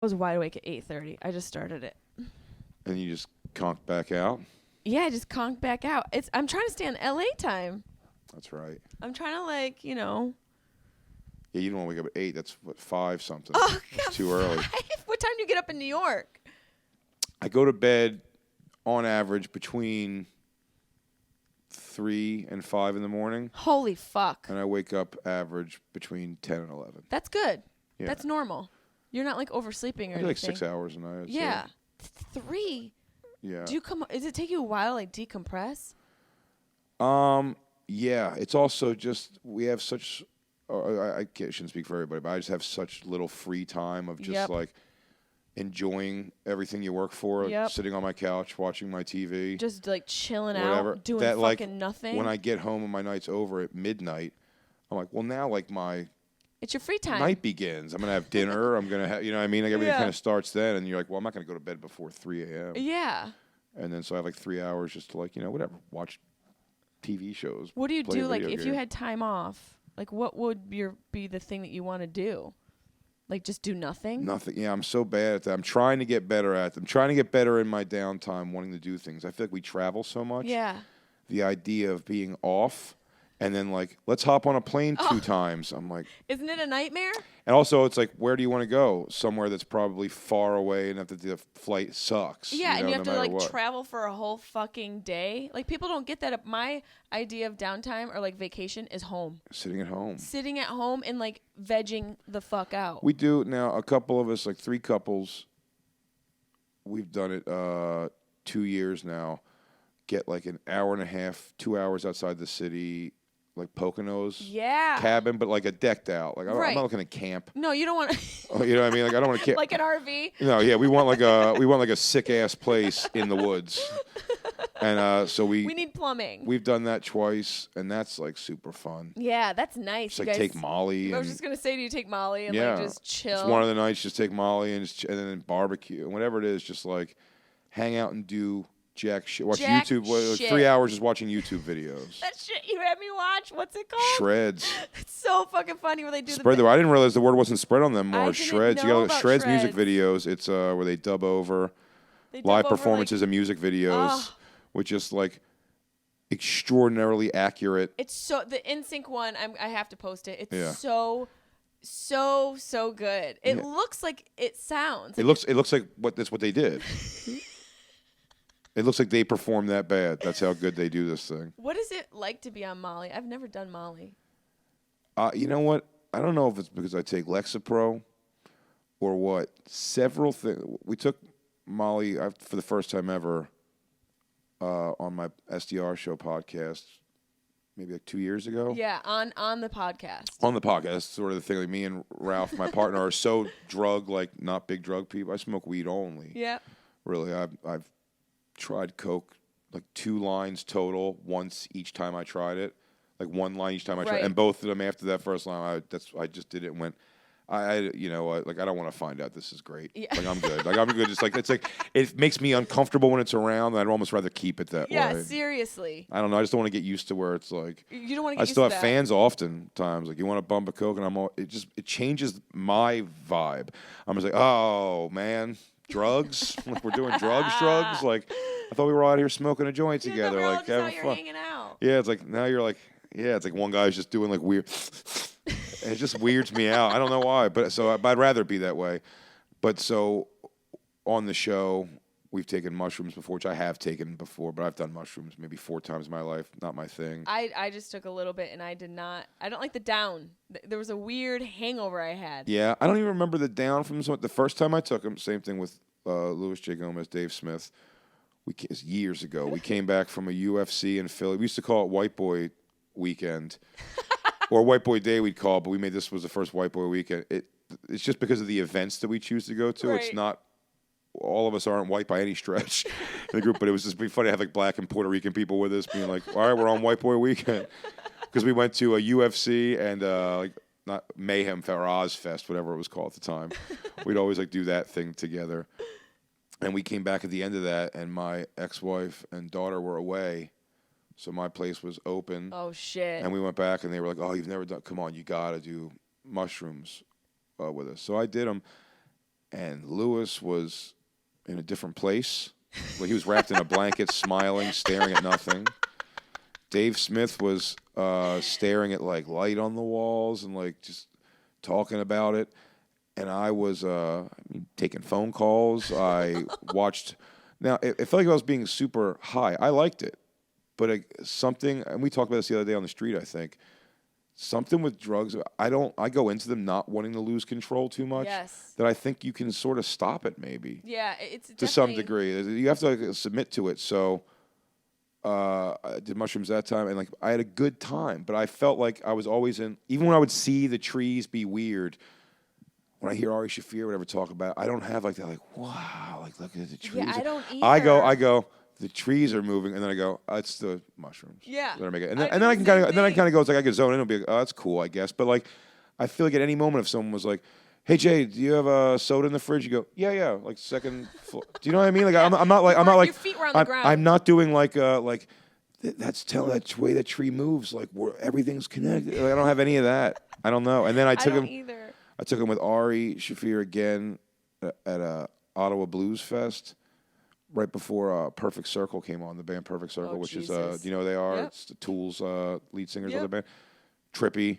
was wide awake at 8:30. I just started it. And you just conked back out? Yeah, I just conked back out. I'm trying to stay on LA time. That's right. I'm trying to like, you know. Yeah, you don't want to wake up at 8. That's what, 5 something. Oh, That's God, too early. 5? What time do you get up in New York? I go to bed on average between 3 and 5 in the morning. Holy fuck. And I wake up average between 10 and 11. That's good. Yeah. That's normal. You're not like oversleeping or I do anything. like 6 hours a night. Yeah. 3? Yeah. Does it take you a while to like decompress? Yeah. It's also just, we have such, I shouldn't speak for everybody, but I just have such little free time of just like enjoying everything you work for, sitting on my couch, watching my TV. Just like chilling whatever. out, doing that, fucking like, nothing. When I get home and my night's over at midnight, I'm like, well, now like it's your free time. Night begins. I'm going to have dinner. I'm going to have, you know what I mean? Like everything kind of starts then. And you're like, well, I'm not going to go to bed before 3 a.m. Yeah. And then so I have like 3 hours just to like, you know, whatever, watch TV shows. What do you do like if you had time off? Like what would be the thing that you want to do? Like just do nothing? Nothing. Yeah, I'm so bad at that. I'm trying to get better at them. I'm trying to get better in my downtime wanting to do things. I feel like we travel so much. Yeah. The idea of being off and then like, let's hop on a plane 2 times. I'm like. Isn't it a nightmare? And also it's like, where do you want to go? Somewhere that's probably far away and the flight sucks. Yeah, and you have to like what. travel for a whole fucking day. Like people don't get that. My idea of downtime or like vacation is home. Sitting at home. Sitting at home and like vegging the fuck out. We do now. A couple of us, like 3 couples, we've done it 2 years now. Get like an hour and a half, 2 hours outside the city, like Poconos cabin, but like a decked out. Like I'm not looking at camp. No, you don't want to. You know what I mean? Like I don't want to camp. Like an RV. No, yeah, we want like a sick ass place in the woods. And so we need plumbing. We've done that twice, and that's like super fun. Yeah, that's nice. Just like take Molly. I was just gonna say, do you take Molly and like just chill? It's one of the nights, just take Molly and then barbecue and whatever it is, just like hang out and do jack shit. Watch YouTube. Like 3 hours just watching YouTube videos. That shit you had me watch. What's it called? Shreds. It's so fucking funny where they do spread. I didn't realize the word wasn't spread on them more. Shreds. You got Shreds music videos. It's where they dub over live performances and music videos, with just like extraordinarily accurate. It's so the NSYNC one. I have to post it. It's so good. It looks like it sounds. It looks like that's what they did. It looks like they performed that bad. That's how good they do this thing. What is it like to be on Molly? I've never done Molly. You know what? I don't know if it's because I take Lexapro or what. Several things. We took Molly for the first time ever on my SDR show podcast maybe like 2 years ago. Yeah, on the podcast. On the podcast. That's sort of the thing. Like me and Ralph, my partner, are so like not big drug people. I smoke weed only. Yeah. Really, I've tried coke like 2 lines total once each time I tried it, like 1 line each time I tried it. And both of them after that first line I just did it and went you know like I don't want to find out. This is great. Like I'm good. Like I'm good. It's like it makes me uncomfortable when it's around. I'd almost rather keep it that way. Yeah, seriously. I don't know. I just don't want to get used to where it's like you don't want to get I used still to have that. fans oftentimes like you want a bump of coke and it changes my vibe. I'm just like, oh man, drugs. Like we're doing drugs. Like I thought we were out here smoking a joint together. We're all like just out here hanging out. Yeah, it's like now you're like it's like one guy's just doing like weird. And it just weirds me out. I don't know why, but I'd rather it be that way. But so on the show, we've taken mushrooms before, which I have taken before, but I've done mushrooms maybe 4 times in my life. Not my thing. I just took a little bit, and I don't like the down. There was a weird hangover I had. Yeah, I don't even remember the down from the first time I took them. Same thing with Louis J. Gomez, Dave Smith. Years ago, we came back from a UFC in Philly. We used to call it White Boy Weekend. Or White Boy Day we'd call, but this was the first White Boy Weekend. It's just because of the events that we choose to go to. Right. It's not, all of us aren't white by any stretch in the group, but it was just funny to have like black and Puerto Rican people with us being like, all right, we're on White Boy Weekend. Because we went to a UFC and like not Mayhem or Ozfest, whatever it was called at the time. We'd always like do that thing together. And we came back at the end of that, and my ex-wife and daughter were away. So my place was open. Oh, shit. And we went back, and they were like, oh, you've never done, come on, you got to do mushrooms with us. So I did them. and Lewis was in a different place. Like he was wrapped in a blanket, smiling, staring at nothing. Dave Smith was staring at like light on the walls and like just talking about it. And I was taking phone calls. I watched. Now, it felt like I was being super high. I liked it. But something, and we talked about this the other day on the street, I think, something with drugs, I go into them not wanting to lose control too much. Yes. That I think you can sort of stop it maybe. Yeah, it's to some degree. You have to like, submit to it. So I did mushrooms that time, and like I had a good time. But I felt like I was always in, even when I would see the trees be weird, when I hear Ari Shaffir or whatever talk about it, I don't have like that, like, wow, like look at the trees. Yeah, I don't either. I go, the trees are moving, and then I go, oh, it's the mushrooms. Yeah. That are making it. And then I can kind of go, it's like I could zone in and be like, oh, that's cool, I guess. But like, I feel like at any moment if someone was like, hey Jay, do you have a soda in the fridge? You go, yeah, like second floor. Do you know what I mean? Like I'm not like your feet were on the ground. I'm not doing like that's that way that tree moves, like where everything's connected. Like, I don't have any of that. I don't know. And then I took him. Either. I took him with Ari Shaffir again at Ottawa Blues Fest right before Perfect Circle came on, the band Perfect Circle, which Jesus. is, do you know who they are? Yep. It's the Tools lead singers of the band. Trippy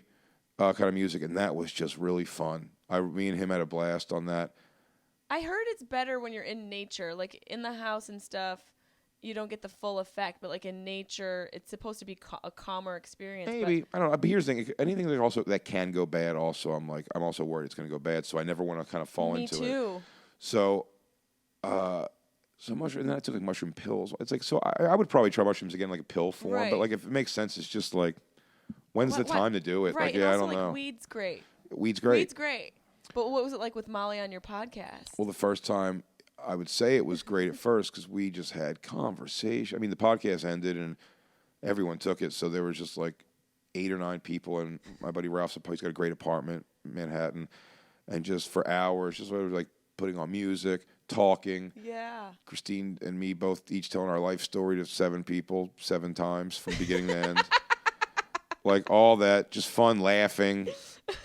kind of music, and that was just really fun. Me and him had a blast on that. I heard it's better when you're in nature, like in the house and stuff. You don't get the full effect, but like in nature, it's supposed to be a calmer experience. Maybe I don't know. But here's the thing: anything that can go bad. Also, I'm also worried it's going to go bad. So I never want to kind of fall into it. Me too. So, mushroom. And then I took like mushroom pills. It's like I would probably try mushrooms again, like a pill form. Right. But like if it makes sense, it's just like when's the time to do it? Right. Like and also, I don't know. Weed's great. Weed's great. Weed's great. But what was it like with Molly on your podcast? Well, the first time. I would say it was great at first because we just had conversation. I mean, the podcast ended and everyone took it, so there was just like 8 or 9 people, and my buddy Ralph's he's got a great apartment in Manhattan, and just for hours, just like putting on music, talking. Yeah. Christine and me both each telling our life story to 7 people 7 times from beginning to end. Like all that, just fun, laughing,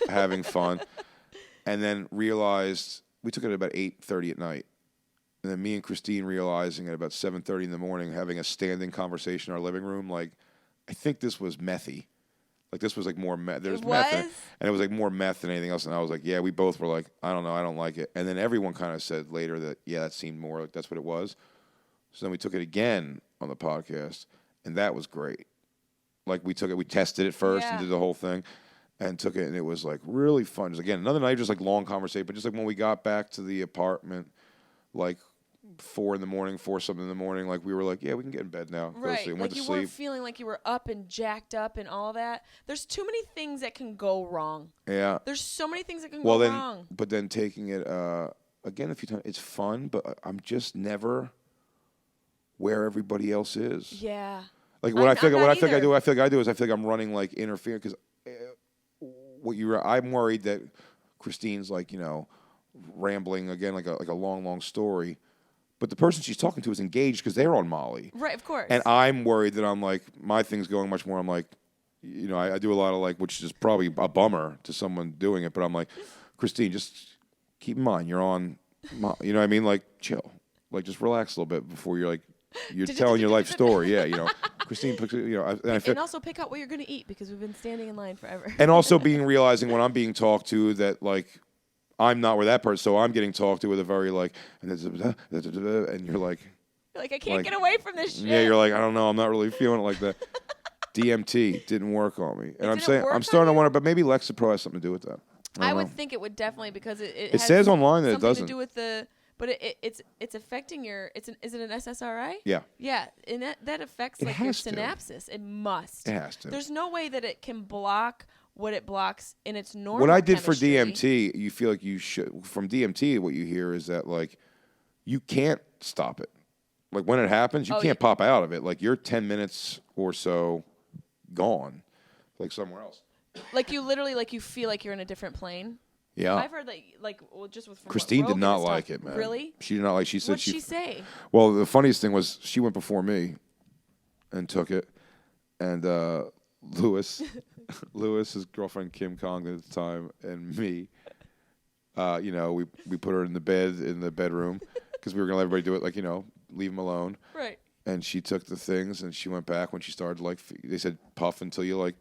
having fun, and then realized we took it at about 8:30 at night. And then me and Christine realizing at about 7:30 in the morning, having a standing conversation in our living room, like, I think this was methy. Like, this was like more meth. There's meth in it. And it was like more meth than anything else. And I was like, yeah, we both were like, I don't know, I don't like it. And then everyone kind of said later that, yeah, that seemed more like that's what it was. So then we took it again on the podcast, and that was great. Like, we tested it first and did the whole thing. And took it, and it was like really fun. Just, again, another night, just like long conversation. But just like when we got back to the apartment, like 4 something in the morning, like we were like, yeah, we can get in bed now. Right, went like to you sleep. weren't feeling like you were up and jacked up and all that. There's too many things that can go wrong. Yeah. There's so many things that can go wrong. But then taking it again a few times, it's fun, but I'm just never where everybody else is. Yeah. Like what I feel like I do is I feel like I'm running like interfering because I'm worried that Christine's like, you know, rambling again like a long story, but the person she's talking to is engaged because they're on Molly, right? Of course. And I'm worried that I'm like my thing's going much more. I'm like, you know, I do a lot of like, which is probably a bummer to someone doing it, but I'm like, Christine, just keep in mind you're on, you know what I mean? Like chill, like just relax a little bit before you're telling your life story. Yeah, you know, Christine, you know, and also pick out what you're going to eat because we've been standing in line forever. And also realizing when I'm being talked to that like I'm not where that person, so I'm getting talked to with a very like, and you're like, I can't get away from this shit. Yeah, you're like, I don't know, I'm not really feeling it like that. DMT didn't work on me, and I'm starting to wonder, but maybe Lexapro has something to do with that. I would think it would definitely because it has says online that it doesn't. To do with but it's affecting your. Is it an SSRI? Yeah. Yeah, and that affects like your synapses. It must. It has to. There's no way that it can block what it blocks in its normal. What I did chemistry. for DMT, you feel like you should. From DMT, what you hear is that like you can't stop it. Like when it happens, you can't pop out of it. Like you're 10 minutes or so gone, like somewhere else. Like you literally, like you feel like you're in a different plane. Yeah, I've heard that. Like, well, just with Christine did not like it, man. Really? She did not like. She said What'd she say? Well, the funniest thing was she went before me, and took it, and Lewis, his girlfriend Kim Congdon at the time, and me, we put her in the bedroom because we were gonna let everybody do it, like leave them alone. Right. And she took the things and she went back when she started they said puff until you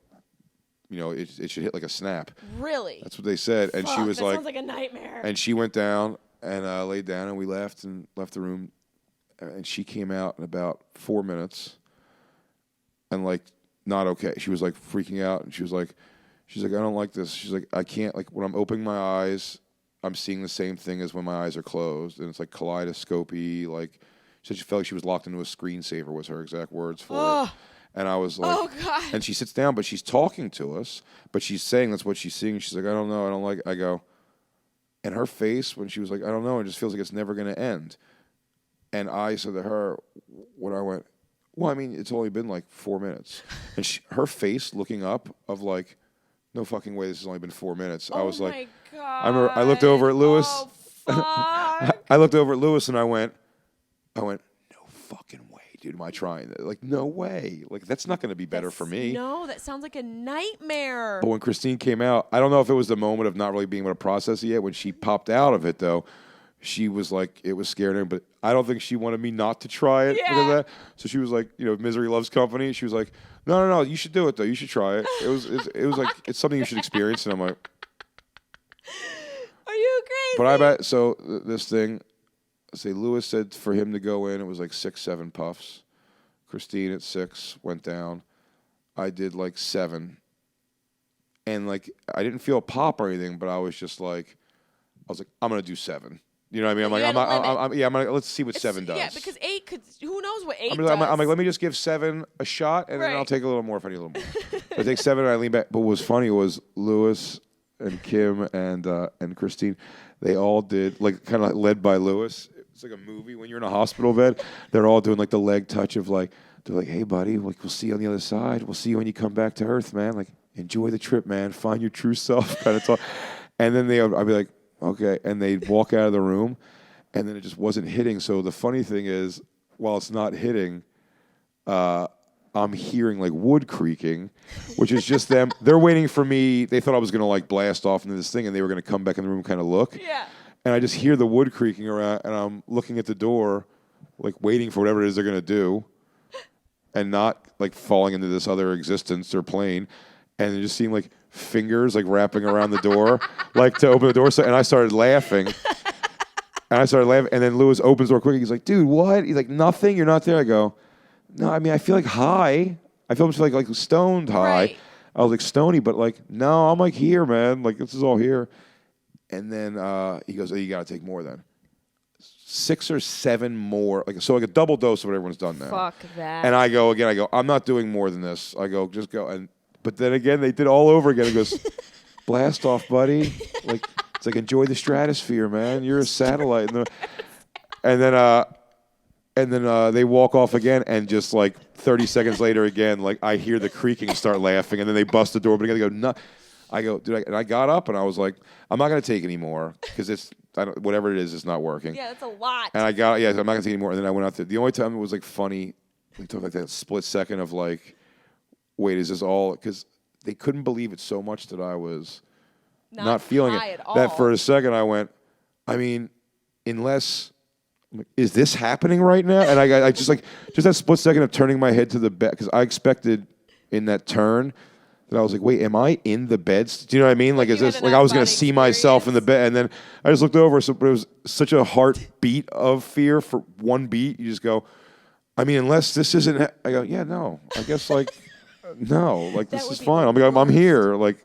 it should hit like a snap. Really? That's what they said. And she was that like, sounds like a nightmare. And she went down and laid down and we left the room. And she came out in about 4 minutes and like not okay. She was like freaking out and she's like, I don't like this. She's like, I can't, like when I'm opening my eyes, I'm seeing the same thing as when my eyes are closed. And it's like kaleidoscopy. Like she said she felt like she was locked into a screensaver was her exact words for it. And I was like, oh, God. And she sits down, but she's talking to us, but she's saying that's what she's seeing. She's like, I don't know. I don't like it. I go, and her face when she was like, I don't know, it just feels like it's never going to end. And I said to her, when I went, well, I mean, it's only been like 4 minutes. And her face looking up of like, no fucking way, this has only been 4 minutes. I was like, God. I looked over at Lewis. Oh, fuck. I looked over at Lewis and I went, no fucking way, dude. Am I trying that? Like, no way. Like, that's not going to be better for me. No, that sounds like a nightmare. But when Christine came out, I don't know if it was the moment of not really being able to process it yet. When she popped out of it, though, she was like, it was scaring her. But I don't think she wanted me not to try it because of that. So she was like, misery loves company. She was like, no, you should do it, though. You should try it. It was like, it's something you should experience. And I'm like, are you crazy? But I bet, so this thing, say Lewis said for him to go in, it was like 6, 7 puffs. Christine at 6 went down. I did like 7. And like, I didn't feel a pop or anything, but I was like, I'm going to do 7. You know what I mean? I'm like, let's see what 7 does. Yeah, because 8 could, who knows what 8 does. I'm like, let me just give 7 a shot, and then I'll take a little more if I need a little more. I take 7 and I lean back. But what was funny was Lewis and Kim and Christine, they all did, like, kind of led by Lewis. It's like a movie when you're in a hospital bed. They're all doing like the leg touch of like, they're like, hey buddy, like we'll see you on the other side. We'll see you when you come back to Earth, man. Like enjoy the trip, man. Find your true self, kind of talk. And then I'd be like, okay, and they'd walk out of the room, and then it just wasn't hitting. So the funny thing is, while it's not hitting, I'm hearing like wood creaking, which is just them. They're waiting for me. They thought I was gonna like blast off into this thing, and they were gonna come back in the room, kind of look. Yeah. And I just hear the wood creaking around, and I'm looking at the door, like waiting for whatever it is they're going to do, and not like falling into this other existence or plane. And just seeing like fingers like wrapping around the door, like to open the door. And I started laughing. And then Lewis opens the door quick. He's like, dude, what? He's like, nothing? You're not there? I go, no, I mean, I feel like high. I feel like stoned high. Right. I was like stony, but like, no, I'm like here, man. Like this is all here. And then he goes, oh, you got to take more then. 6 or 7 more. Like a double dose of what everyone's done now. Fuck that. And I go, I'm not doing more than this. I go, just go. But then again, they did all over again. He goes, blast off, buddy. Like, it's like, enjoy the stratosphere, man. You're a satellite. And then they walk off again, and just like 30 seconds later again, like I hear the creaking and start laughing, and then they bust the door, but again, they go, no. I go, dude, and I got up and I was like, I'm not going to take any more because whatever it is, it's not working. Yeah, that's a lot. And I'm not going to take any more. And then I went out there. The only time it was like funny, we took like that split second of like, wait, is this all? Because they couldn't believe it so much that I was not feeling it. At all. That for a second I went, I mean, unless, is this happening right now? And I just that split second of turning my head to the bed, because I expected in that turn that I was like, wait, am I in the bed? Do you know what I mean? Like, is this like I was going to see myself in the bed? And then I just looked over. But it was such a heartbeat of fear for one beat. You just go, I mean, unless this isn't. I go, yeah, no. I guess like, no. Like this is fine. I'm here. Like,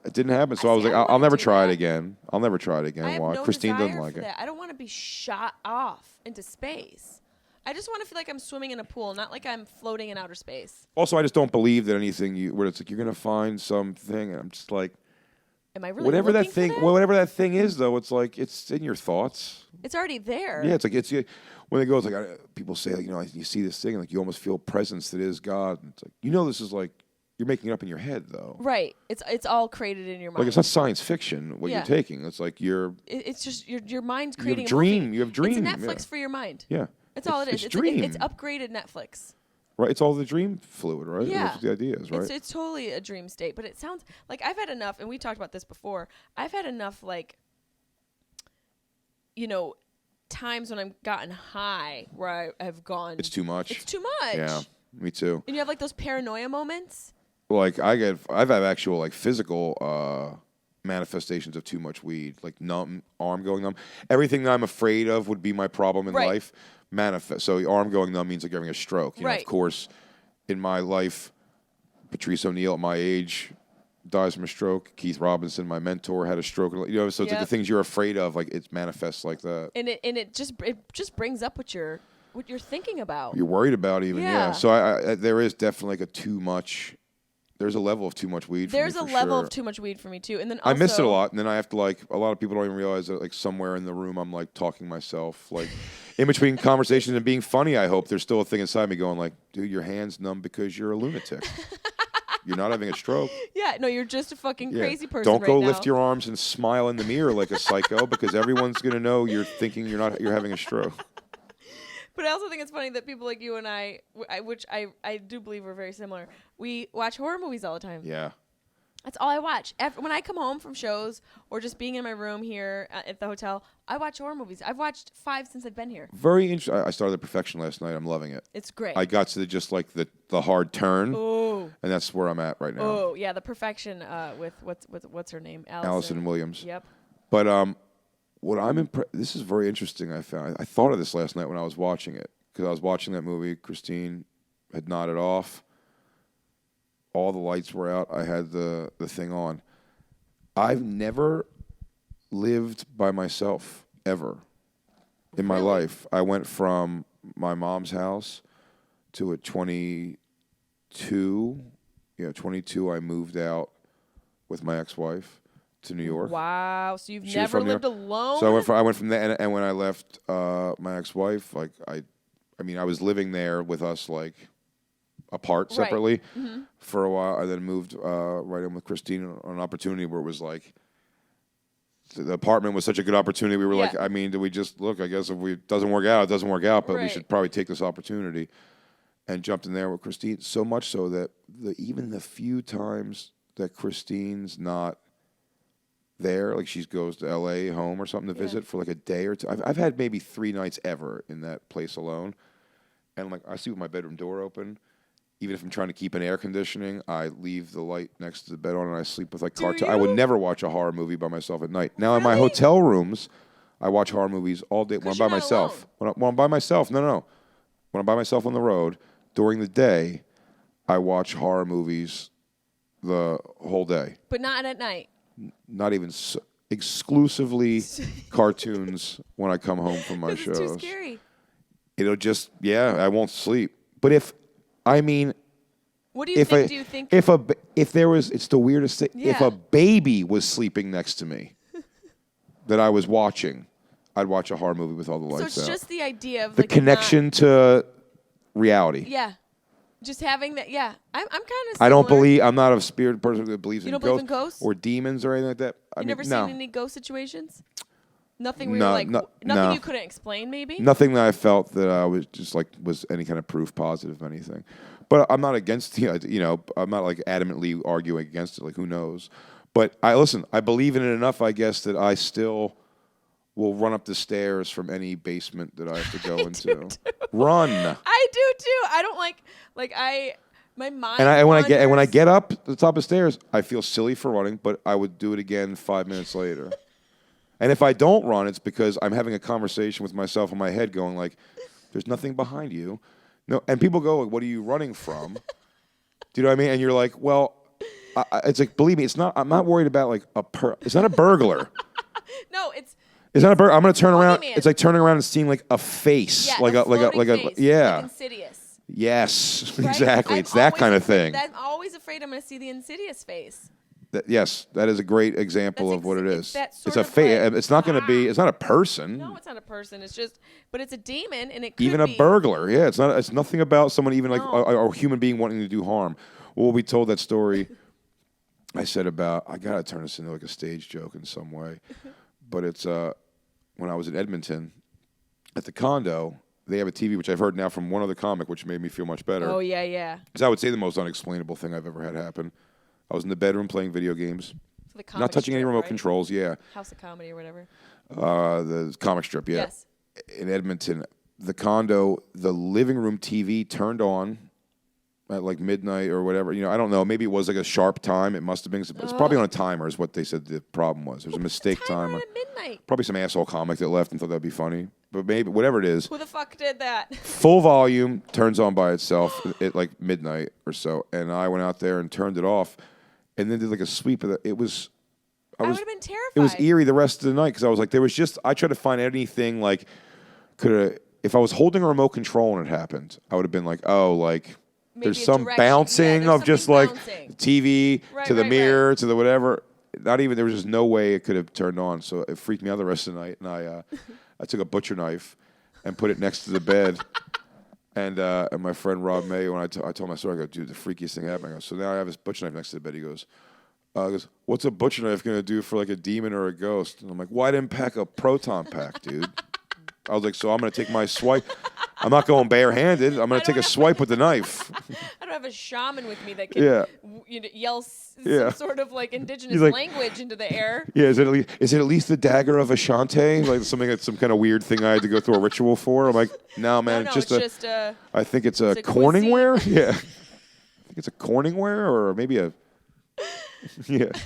it didn't happen. So I was like, I'll never try it again. I'll never try it again. Why? Christine doesn't like it. I don't want to be shot off into space. I just want to feel like I'm swimming in a pool, not like I'm floating in outer space. Also, I just don't believe that anything where it's like you're gonna find something, and I'm just like, am I really whatever looking that thing? for that? Well, whatever that thing is, though, it's like it's in your thoughts. It's already there. Yeah, it's like when it goes like people say like you see this thing and like you almost feel presence that is God. And it's like this is like you're making it up in your head though. Right. It's all created in your mind. Like it's not science fiction what you're taking. It's like It's just your mind's creating a dream. You have dream. It's Netflix for your mind. Yeah. That's all it is. It's dream. It's upgraded Netflix. Right. It's all the dream fluid, right? Yeah. That's what the idea is, right? It's totally a dream state. But it sounds like I've had enough, and we talked about this before. I've had enough like times when I've gotten high where I have gone. It's too much. It's too much. Yeah, me too. And you have like those paranoia moments. Like I've had actual like physical manifestations of too much weed, like numb, arm going numb. Everything that I'm afraid of would be my problem in life. Manifest. So arm going numb means like having a stroke. You know, of course, in my life, Patrice O'Neill at my age dies from a stroke. Keith Robinson, my mentor, had a stroke. So it's like the things you're afraid of, like it manifests like that. And it just brings up what you're thinking about. You're worried about even, yeah. So I there is definitely like a too much. There's a level of too much weed. There's for me, a level sure. of too much weed for me too, and then also, I miss it a lot. And then I have to like a lot of people don't even realize that like somewhere in the room I'm like talking myself like in between conversations and being funny. I hope there's still a thing inside me going like, dude, your hand's numb because you're a lunatic. You're not having a stroke. Yeah, no, you're just a fucking crazy person. Don't go right lift now. your arms and smile in the mirror like a psycho because everyone's gonna know you're thinking you're having a stroke. But I also think it's funny that people like you and I, which I do believe we're very similar, we watch horror movies all the time. Yeah. That's all I watch. When I come home from shows or just being in my room here at the hotel, I watch horror movies. I've watched 5 since I've been here. Very interesting. I started The Perfection last night. I'm loving it. It's great. I got to just like the hard turn. Oh. And that's where I'm at right now. Oh, yeah, The Perfection with what's her name? Allison Williams. Yep. But what I'm impressed. This is very interesting. I found. I thought of this last night when I was watching it because I was watching that movie. Christine had nodded off. All the lights were out. I had the thing on. I've never lived by myself ever in my life. I went from my mom's house to at 22. 22. I moved out with my ex-wife to New York. Wow. So you've never lived alone? So I went from there, and when I left my ex-wife, like I was living there with us like apart separately for a while. I then moved right in with Christine on an opportunity where it was like the apartment was such a good opportunity. We were like, I mean, do we just look? I guess if it doesn't work out, it doesn't work out. But we should probably take this opportunity, and jumped in there with Christine. So much so that even the few times that Christine's not there, like she goes to L.A. home or something to visit for like a day or two. I've had maybe 3 nights ever in that place alone, and like I sleep with my bedroom door open. Even if I'm trying to keep an air conditioning, I leave the light next to the bed on and I sleep with like cartoon. I would never watch a horror movie by myself at night. Now in my hotel rooms, I watch horror movies all day when I'm by myself. When I'm by myself, no. When I'm by myself on the road during the day, I watch horror movies the whole day. But not at night. Not even exclusively cartoons when I come home from my shows. It's too scary. It'll just I won't sleep. But what do you think? Do you think if there was, it's the weirdest thing. Yeah. If a baby was sleeping next to me that I was watching, I'd watch a horror movie with all the lights out. So it's just the idea of the connection to reality. Yeah. Just having that, I'm kind of. I don't believe. I'm not a spirit person that believes in ghosts or demons or anything like that. You never seen any ghost situations? Nothing where you're like nothing you couldn't explain, maybe. Nothing that I felt that I was just like was any kind of proof positive of anything. But I'm not against I'm not like adamantly arguing against it. Like who knows? But I believe in it enough, I guess, that I still will run up the stairs from any basement that I have to go into. Run. I do too. I don't my mind. And when I get up the top of the stairs, I feel silly for running, but I would do it again 5 minutes later. And if I don't run, it's because I'm having a conversation with myself in my head, going like, "There's nothing behind you." No, and people go, "What are you running from?" Do you know what I mean? And you're like, "Well, it's like, believe me, it's not. I'm not worried about like it's not a burglar." No, it's not a burglar. I'm gonna turn around. Man. It's like turning around and seeing like a face, like a face, yeah, like Insidious. Yes, Right? exactly. It's that kind of thing. I'm always afraid I'm going to see the Insidious face. Yes, that is a great example of what it is. It's a face. It's not going to be. It's not a person. No, it's not a person. It's just, but it's a demon, and it could even a burglar. Yeah, it's not. It's nothing about someone even like a human being wanting to do harm. Well, we told that story. I said about I gotta turn this into like a stage joke in some way, but it's when I was in Edmonton at the condo. They have a TV, which I've heard now from one other comic, which made me feel much better. Oh, yeah. Because I would say the most unexplainable thing I've ever had happen. I was in the bedroom playing video games. So Not touching any remote controls, yeah. House of Comedy or whatever. The comic strip, yeah. Yes. In Edmonton, the condo, the living room TV turned on at like midnight or whatever. I don't know. Maybe it was like a sharp time. It must have been. It's probably on a timer is what they said the problem was. There's a mistake timer. At midnight. Probably some asshole comic that left and thought that'd be funny. But maybe, whatever it is. Who the fuck did that? Full volume, turns on by itself at like midnight or so. And I went out there and turned it off and then did like a sweep of it. I would have been terrified. It was eerie the rest of the night because I was like, I tried to find anything like, if I was holding a remote control and it happened, I would have been like, oh, like, Maybe there's some bouncing of just like TV to the mirror to the whatever. Not even, there was just no way it could have turned on. So it freaked me out the rest of the night. And I took a butcher knife and put it next to the bed. And my friend Rob May, when I told my story, I go, dude, the freakiest thing happened. I go, so now I have this butcher knife next to the bed. He goes, what's a butcher knife going to do for like a demon or a ghost? And I'm like, why didn't pack a proton pack, dude? I was like, so I'm going to take my swipe. I'm not going barehanded. I'm going to take a swipe with the knife. I don't have a shaman with me that can yell some sort of like indigenous language into the air. Yeah, is it at least the dagger of Ashante? Like something that's some kind of weird thing I had to go through a ritual for? I'm like, no, man, it's just I think it's a Corningware. Yeah, I think it's a Corningware or maybe a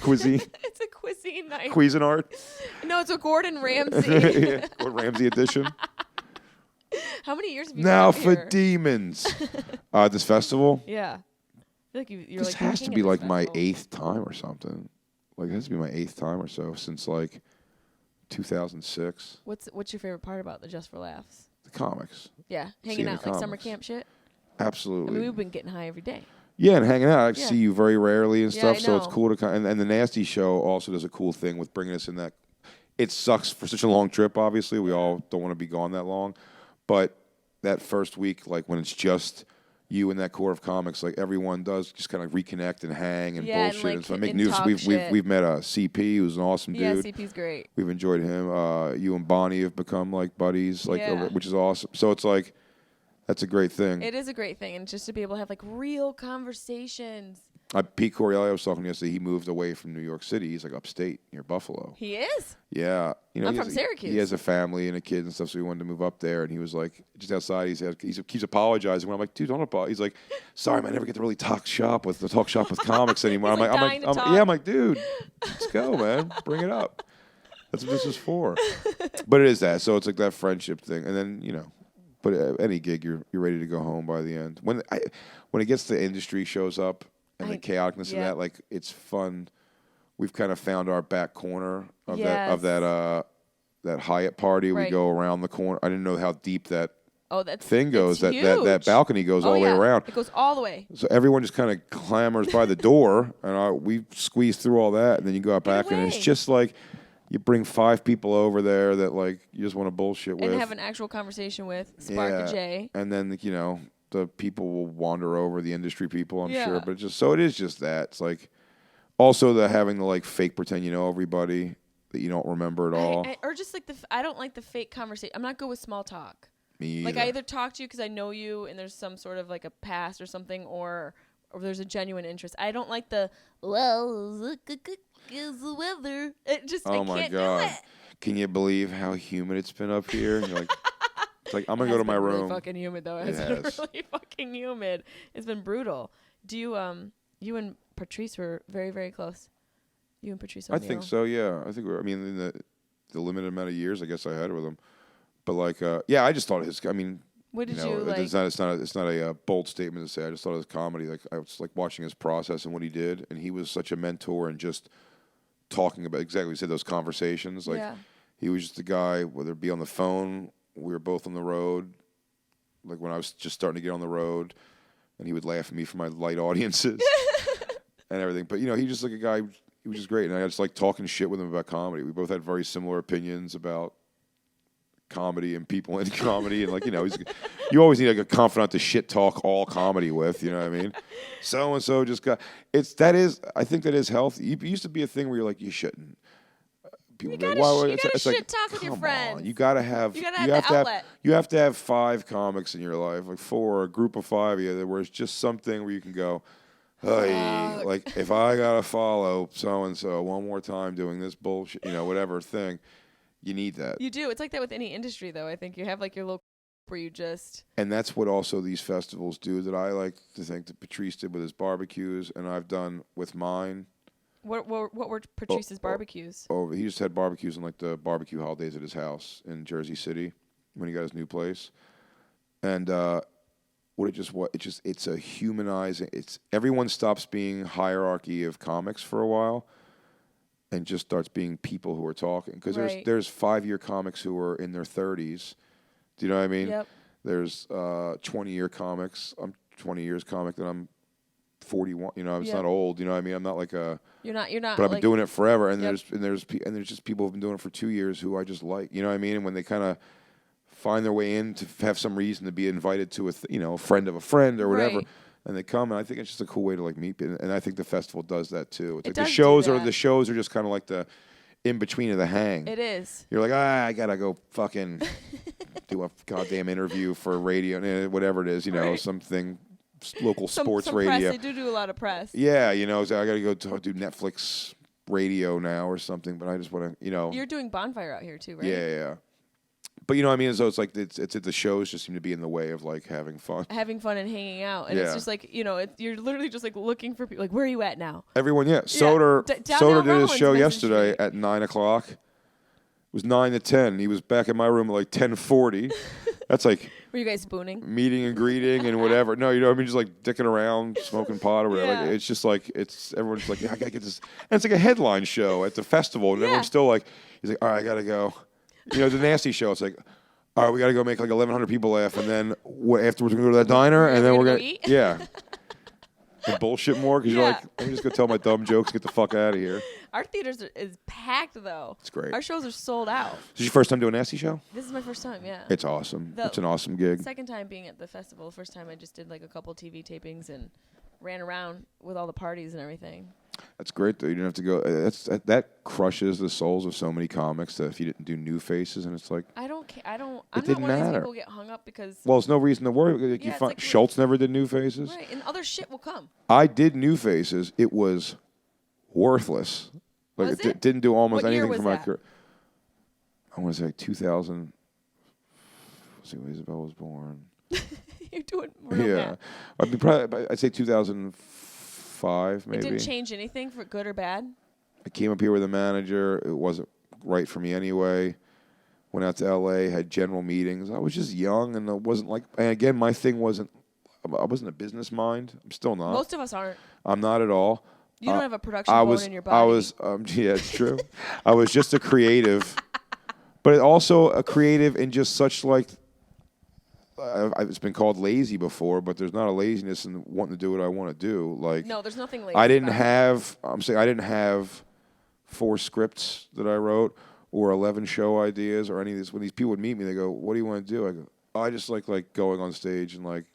cuisine. It's a cuisine knife. Cuisinart. No, it's a Gordon Ramsay. Gordon Ramsay edition. How many years have you now been for here? demons? This festival? Yeah. I feel like you're this like has to king be at like this my festival. 8th time or something. Like it has to be my 8th time or so since like 2006. What's your favorite part about the Just for Laughs? The comics. Yeah, hanging Seeing out the like summer comics. camp shit. Absolutely. I mean, we've been getting high every day. Yeah, and hanging out. I Yeah. see you very rarely and Yeah, stuff, I so it's know. cool to and the Nasty Show also does a cool thing with bringing us in that. It sucks for such a long trip, obviously. We all don't want to be gone that long. But that first week, like when it's just you and that core of comics, like everyone does just kind of reconnect and hang and bullshit. like, And so I make and new. talk We've shit. met CP, who's an awesome Yeah, dude. CP's great. We've enjoyed him. You and Bonnie have become like buddies, like Yeah. which is awesome. So it's like that's a great thing. It is a great thing, and just to be able to have like real conversations. Pete Corielli, I was talking to yesterday. He moved away from New York City. He's like upstate near Buffalo. He is? Yeah, I'm he from has Syracuse. He has a family and a kid and stuff, so he wanted to move up there. And he was like, just outside, he keeps apologizing. When I'm like, dude, don't apologize. He's like, sorry, man, I never get to really talk shop with comics anymore. He's dying to talk. yeah, I'm like, dude, let's go, man, bring it up. That's what this is for. But it is that. So it's like that friendship thing, and then but any gig, you're ready to go home by the end. When it gets to industry shows up. And the chaoticness of that, like it's fun. We've kind of found our back corner of that Hyatt party. Right. We go around the corner. I didn't know how deep that thing goes. It's That balcony goes all the way around. It goes all the way. So everyone just kind of clambers by the door, and we squeeze through all that, and then you go out back, and it's just like you bring 5 people over there that like you just want to bullshit with And have an actual conversation with. Spark a J. And then the people will wander over, the industry people, I'm sure. But it is just that. It's like also having the like fake pretend you know everybody that you don't remember at all. Or just like I don't like the fake conversation. I'm not good with small talk. Me either. Like I either talk to you because I know you and there's some sort of like a past or something, or there's a genuine interest. I don't like the is the weather. It just oh I my can't god! do it. Can you believe how humid it's been up here? And you're like, it's like I'm gonna go to my room. Really fucking humid though. It's been really fucking humid. It's been brutal. Do you you and Patrice were very very close. You and Patrice. I think so. Yeah, I think in the limited amount of years I guess I had with him, but like I just thought his. I mean, what did you like? It's not a bold statement to say. I just thought his comedy. Like I was like watching his process and what he did, and he was such a mentor and just talking about exactly what he said, those conversations. Like he was just a guy, whether it be on the phone. We were both on the road, like when I was just starting to get on the road, and he would laugh at me for my light audiences and everything. But he's just like a guy. He was just great, and I just like talking shit with him about comedy. We both had very similar opinions about comedy and people in comedy, and like you always need like a confidant to shit talk all comedy with. You know what I mean? So and so just got I think that is healthy. It used to be a thing where you're like you shouldn't. You gotta shit talk with your friends. You gotta have. You have to have 5 comics in your life, like 4, a group of 5. Where it's just something where you can go, hey, like if I gotta follow so and so one more time doing this bullshit, whatever thing, You need that. You do. It's like that with any industry, though. I think you have like your local where you just. And that's what also these festivals do that I like to think that Patrice did with his barbecues, and I've done with mine. What were Patrice's barbecues? Oh, he just had barbecues on like the barbecue holidays at his house in Jersey City when he got his new place. And it's a humanizing. It's everyone stops being hierarchy of comics for a while, and just starts being people who are talking. Because there's 5-year comics who are in their 30s. Do you know what I mean? Yep. There's 20-year comics. I'm 20 years comic, and I'm 41. You know, it's not old. You know what I mean? I'm not like a. You're not. But I've been doing it forever, and there's just people who've been doing it for 2 years who I just like. You know what I mean? And when they kind of find their way in to have some reason to be invited to a friend of a friend or whatever, and they come, and I think it's just a cool way to like meet. And I think the festival does that too. It's like the shows are just kind of like the in between of the hang. It is. You're like, I gotta go fucking do a goddamn interview for radio, whatever it is, something. Local sports radio. Press. They do a lot of press. Yeah, so I got to go do Netflix radio now or something. But I just want to, You're doing Bonfire out here too, right? Yeah. But you know what I mean? So it's like the shows just seem to be in the way of like having fun and hanging out, and it's just like you're literally just like looking for people. Like, where are you at now? Everyone, Soder did his show yesterday at 9:00. It was 9 to 10. He was back in my room at like 10:40. That's like. Were you guys spooning? Meeting and greeting and whatever. No, just like dicking around, smoking pot or whatever. Like, it's just like, everyone's like, I gotta get this. And it's like a headline show at the festival. And everyone's still like, he's like, all right, I gotta go. The Nasty Show, it's like, all right, we gotta go make like 1,100 people laugh. And then afterwards we're gonna go to that diner. And then we're gonna eat? Yeah. And bullshit more because you're like, let me just go tell my dumb jokes, get the fuck out of here. Our theaters is packed though. It's great. Our shows are sold out. This is your first time doing a Nasty Show? This is my first time, yeah. It's awesome. It's an awesome gig. Second time being at the festival. The first time I just did like a couple TV tapings and ran around with all the parties and everything. That's great though. You didn't have to go. That crushes the souls of so many comics that if you didn't do New Faces, and it's like I don't care. I'm didn't not one of these matter. people get hung up because. Well, there's no reason to worry. Like Schultz never did New Faces. Right, and other shit will come. I did New Faces. It was worthless. Like Was it? Didn't do almost What year anything was for my that? career. I want to say like 2000. Let's see when Isabel was born. You're doing real bad. I'd be probably. I'd say 2005 maybe. It didn't change anything for good or bad? I came up here with a manager. It wasn't right for me anyway. Went out to L.A., had general meetings. I was just young, and I wasn't like... And again, my thing wasn't... I wasn't a business mind. I'm still not. Most of us aren't. I'm not at all. You don't have a production bone in your body. I was... yeah, it's true. I was just a creative. But also a creative in just such like... it's been called lazy before, but there's not a laziness in wanting to do what I want to do. Like no, there's nothing lazy. I didn't have 4 scripts that I wrote or 11 show ideas or any of this. When these people would meet me, they go, "What do you want to do?" I go, "I just like going on stage and like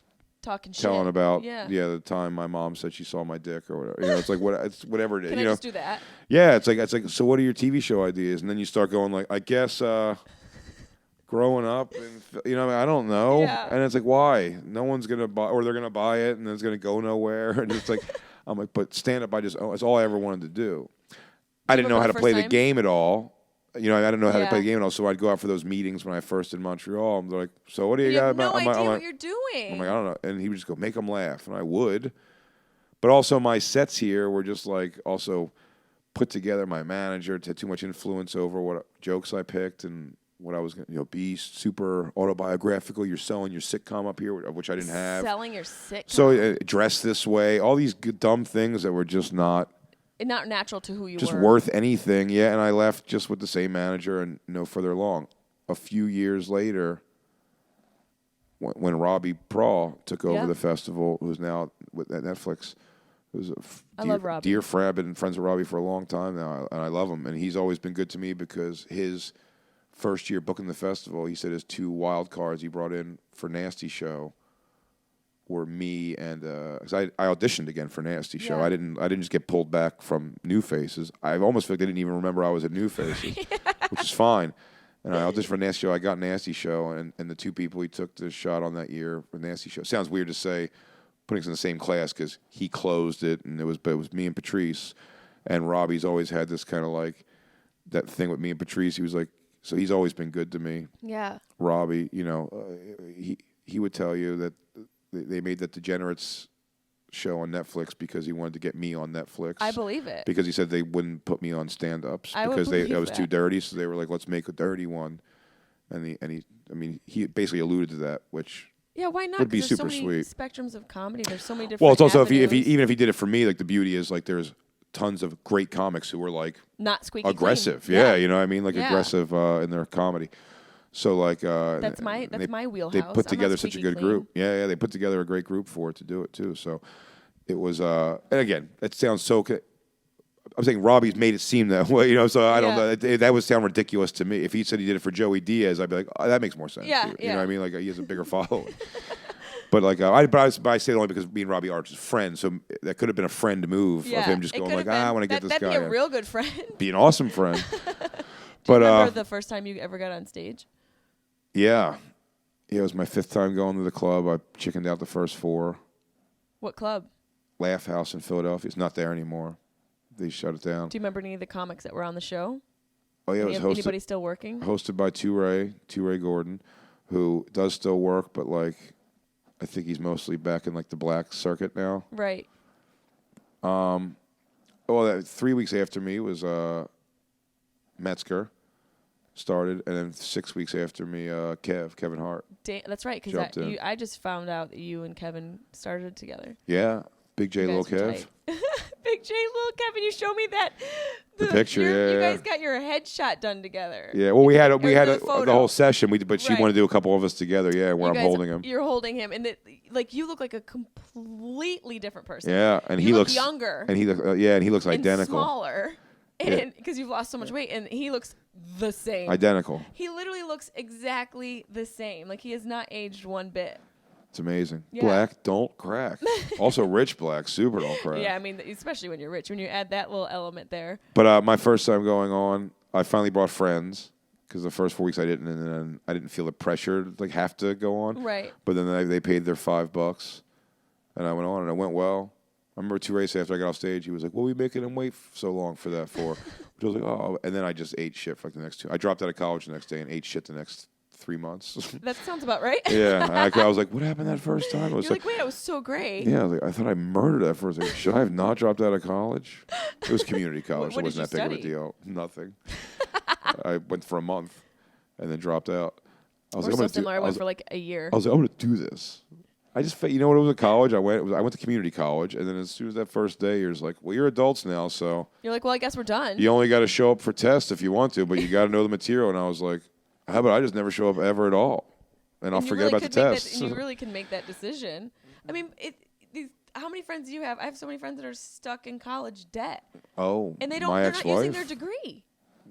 talking telling shit. about the time my mom said she saw my dick or whatever." It's like it's whatever it is. Can I just do that? Yeah, it's like so. What are your TV show ideas? And then you start going like, I guess. Growing up, and I don't know, and it's like, why? No one's gonna buy, or they're gonna buy it, and it's gonna go nowhere. And it's like, I'm like, but stand up, it's all I ever wanted to do. I didn't know how to play the game at all. I didn't know how to play the game at all. So I'd go out for those meetings when I first did Montreal. And they're like, so what do you got? Have no I'm idea like, what you're doing. I'm like, I don't know. And he would just go, make them laugh, and I would. But also my sets here were just like also put together. My manager had too much influence over what jokes I picked and. What I was going to be super autobiographical. You're selling your sitcom up here, which I didn't have. Selling your sitcom. So dress this way. All these dumb things that were just not natural to who you just were. Just worth anything. Yeah, and I left just with the same manager and no further along. A few years later, when Robbie Prawl took over the festival, who's now at Netflix, who's I love Robbie. Dear friend. I've been friends with Robbie for a long time now, and I love him. And he's always been good to me because his first year booking the festival, he said his 2 wild cards he brought in for Nasty Show were me and because I auditioned again for Nasty Show. I didn't just get pulled back from New Faces. I almost feel like they didn't even remember I was at New Faces, which is fine. And I auditioned for Nasty Show. I got Nasty Show, and the 2 people he took the shot on that year for Nasty Show. Sounds weird to say, putting us in the same class because he closed it, and it was me and Patrice, and Robbie's always had this kind of like that thing with me and Patrice. He was like, so he's always been good to me. Yeah. Robbie, he would tell you that they made that Degenerates show on Netflix because he wanted to get me on Netflix. I believe it. Because he said they wouldn't put me on stand-ups I would because believe it was that. too dirty. So they were like, let's make a dirty one. And he basically alluded to that, which yeah, why not? would be 'Cause super there's so many sweet. spectrums of comedy. There's so many different. Well, it's also avenues. even if he did it for me, like the beauty is like there's tons of great comics who were like not squeaky aggressive. clean. Yeah, you know what I mean? Like Yeah. aggressive in their comedy. So like that's my wheelhouse. They put I'm together not such a squeaky good clean. group. Yeah, they put together a great group for it to do it too. So it was and again, it sounds so I'm saying Robbie's made it seem that way, so I don't know. That would sound ridiculous to me. If he said he did it for Joey Diaz, I'd be like, oh, that makes more sense. Yeah, You know what I mean? Like he has a bigger following. But like, I say it only because me and Robbie are just friends, so that could have been a friend move of him just going like, I want to get this guy. That'd be a real good friend. Be an awesome friend. Do you remember the first time you ever got on stage? Yeah, it was my 5th time going to the club. I chickened out the first 4. What club? Laugh House in Philadelphia. It's not there anymore. They shut it down. Do you remember any of the comics that were on the show? Oh yeah, it was hosted. Anybody still working? Hosted by Two Ray Gordon, who does still work, but like, I think he's mostly back in like the black circuit now. Right. Well, 3 weeks after me was Metzger started, and then 6 weeks after me, Kevin Hart. That's right, because I just found out that you and Kevin started together. Yeah, Big J, Little Kev. Big J, Little Kevin, you showed me that. The picture, You guys got your headshot done together. Yeah, well, we had the photo. whole session, but she wanted to do a couple of us together. Yeah, where I'm holding him. You're holding him, and you look like a completely different person. Yeah, and he looks younger, and he looks identical, smaller, and because you've lost so much weight, and he looks the same, identical. He literally looks exactly the same. Like he has not aged one bit. It's amazing. Yeah. Black don't crack. Also, rich black super don't crack. Yeah, I mean, especially when you're rich, when you add that little element there. But my first time going on, I finally brought friends because the first 4 weeks I didn't, and then I didn't feel the pressure to like have to go on. Right. But then they paid their $5, and I went on, and it went well. I remember 2 races after I got off stage, he was like, "What are we making him wait so long for that for?" Which I was like, "Oh," and then I just ate shit for like the next 2. I dropped out of college the next day and ate shit the next 3 months. That sounds about right. Yeah, I was like, "What happened that first time?" I was You're like, "Wait, it was so great." Yeah, I thought I murdered that first. Like, should I have not dropped out of college? It was community college. What It wasn't did that you big of a study? deal. Nothing. I went for a month and then dropped out. I was We're like, so I'm similar. I gonna went for like a year. I was like, I'm going to do this. I just, you know what? It was at college. I went to community college, and then as soon as that first day, you're just like, well, you're adults now, so You're like, well, I guess we're done. you only got to show up for tests if you want to, but you got to know the material. And I was like, how about I just never show up ever at all, and I'll And you forget really about the could make tests. and you really can make that decision. I mean, how many friends do you have? I have so many friends that are stuck in college debt, Oh, and they're my not ex-wife. using their degree.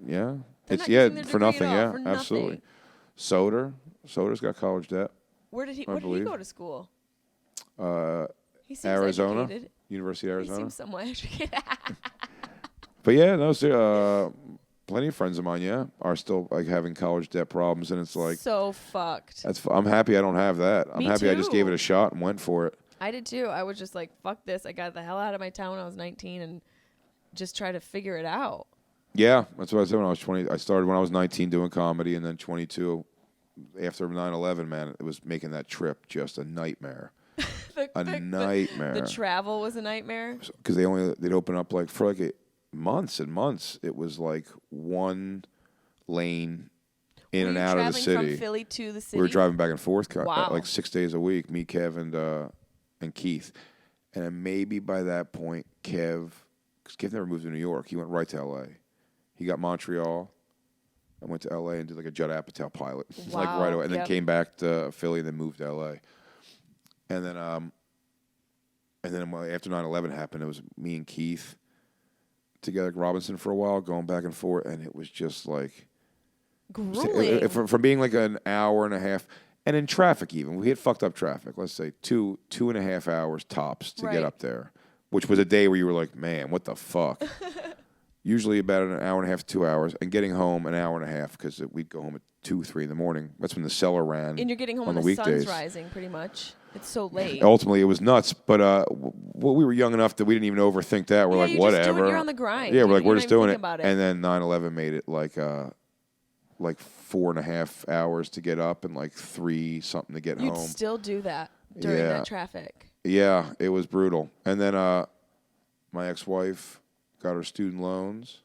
Yeah, They're it's not using their for degree nothing. at all, Yeah, for absolutely. nothing. Soder's got college debt. Where did he believe. go to school? He seems Arizona, educated. University of He Arizona. seems somewhat educated. But yeah, no, plenty of friends of mine, are still like having college debt problems, and it's like so fucked. I'm happy I don't have that. I'm Me happy I just gave too. it a shot and went for it. I did too. I was just like, fuck this. I got the hell out of my town when I was 19 and just try to figure it out. Yeah, that's what I said when I was 20. I started when I was 19 doing comedy, and then 22 after 9/11. Man, it was making that trip just a nightmare. Nightmare. The travel was a nightmare. Because they'd open up like for like months and months. It was like one lane in and out of the city. From Philly to the city? We were driving back and forth Wow. like 6 days a week. Me, Kev, and Keith. And then maybe by that point, because Kev never moved to New York. He went right to L.A. He got Montreal and went to L.A. and did like a Judd Apatow pilot. Like right away. And then came back to Philly and then moved to L.A. And then after 9/11 happened, it was me and Keith together at Robinson for a while, going back and forth, and it was just like grueling. From being like an hour and a half, and in traffic even. We had fucked up traffic. Let's say 2.5 hours tops to get up there, which was a day where you were like, man, what the fuck? Usually about an hour and a half to 2 hours, and getting home an hour and a half because we'd go home at 2, 3 in the morning. That's when the cellar ran. And you're getting home on when the the sun's weekdays. rising, pretty much. It's so late. Ultimately, it was nuts, but we were young enough that we didn't even overthink that. We're like, you're whatever. Just doing, you're on the grind. Yeah, we're like, we're not just even doing it. thinking about it. And then 9/11 made it like like 4.5 hours to get up and like 3 something to get You'd home. still do that during that traffic. Yeah, it was brutal. And then my ex-wife got her student loans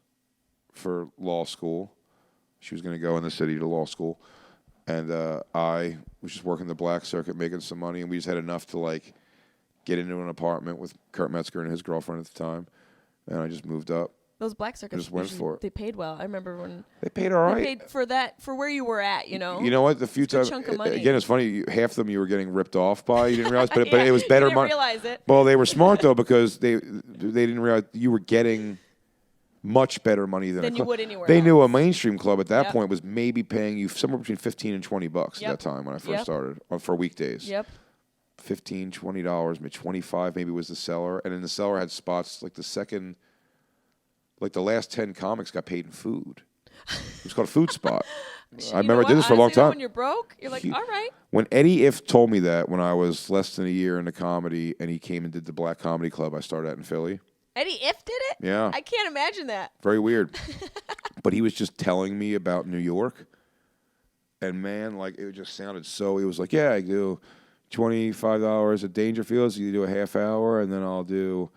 for law school. She was going to go in the city to law school. And I was just working the black circuit, making some money, and we just had enough to like get into an apartment with Kurt Metzger and his girlfriend at the time. And I just moved up. Those black circuits, just went for it. They paid well. I remember when they paid all right. They paid for where you were at, you know. You know what? The few times, again, it's funny. Half of them you were getting ripped off by. You didn't realize, but it was better money. Realize it. Well, they were smart though because they didn't realize you were getting much better money than you would anywhere They else. knew a mainstream club at that point was maybe paying you somewhere between $15 and $20 at that time when I first started for weekdays. Yep. $15, $20, maybe $25 maybe was the cellar, and then the cellar had spots like the last 10 comics got paid in food. It was called a food spot. I remember I did this for a long time. When you're broke, you're like, all right. When Eddie If told me that when I was less than a year into comedy and he came and did the Black Comedy Club I started at in Philly. Eddie If did it? Yeah. I can't imagine that. Very weird. But he was just telling me about New York. And man, like it just sounded so, he was like, yeah, I do $25 at Dangerfield, so you do a half hour, and then I'll do,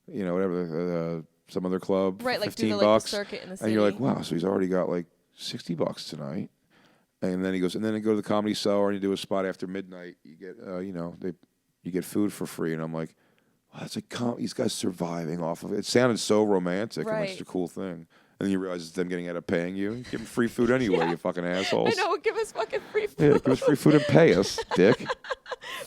whatever, some other club, right? Like $15, do the circuit in the city. And you're like, wow, so he's already got like $60 tonight. And then he goes, and then I go to the Comedy Cellar and you do a spot after midnight. You get, you get food for free, and I'm like, wow, that's like these guys surviving off of it. It sounded so romantic, and it's such a cool thing. And then you realize it's them getting out of paying you. You give them free food anyway, you fucking assholes. I know, give us fucking free food. Yeah, give us free food and pay us, dick.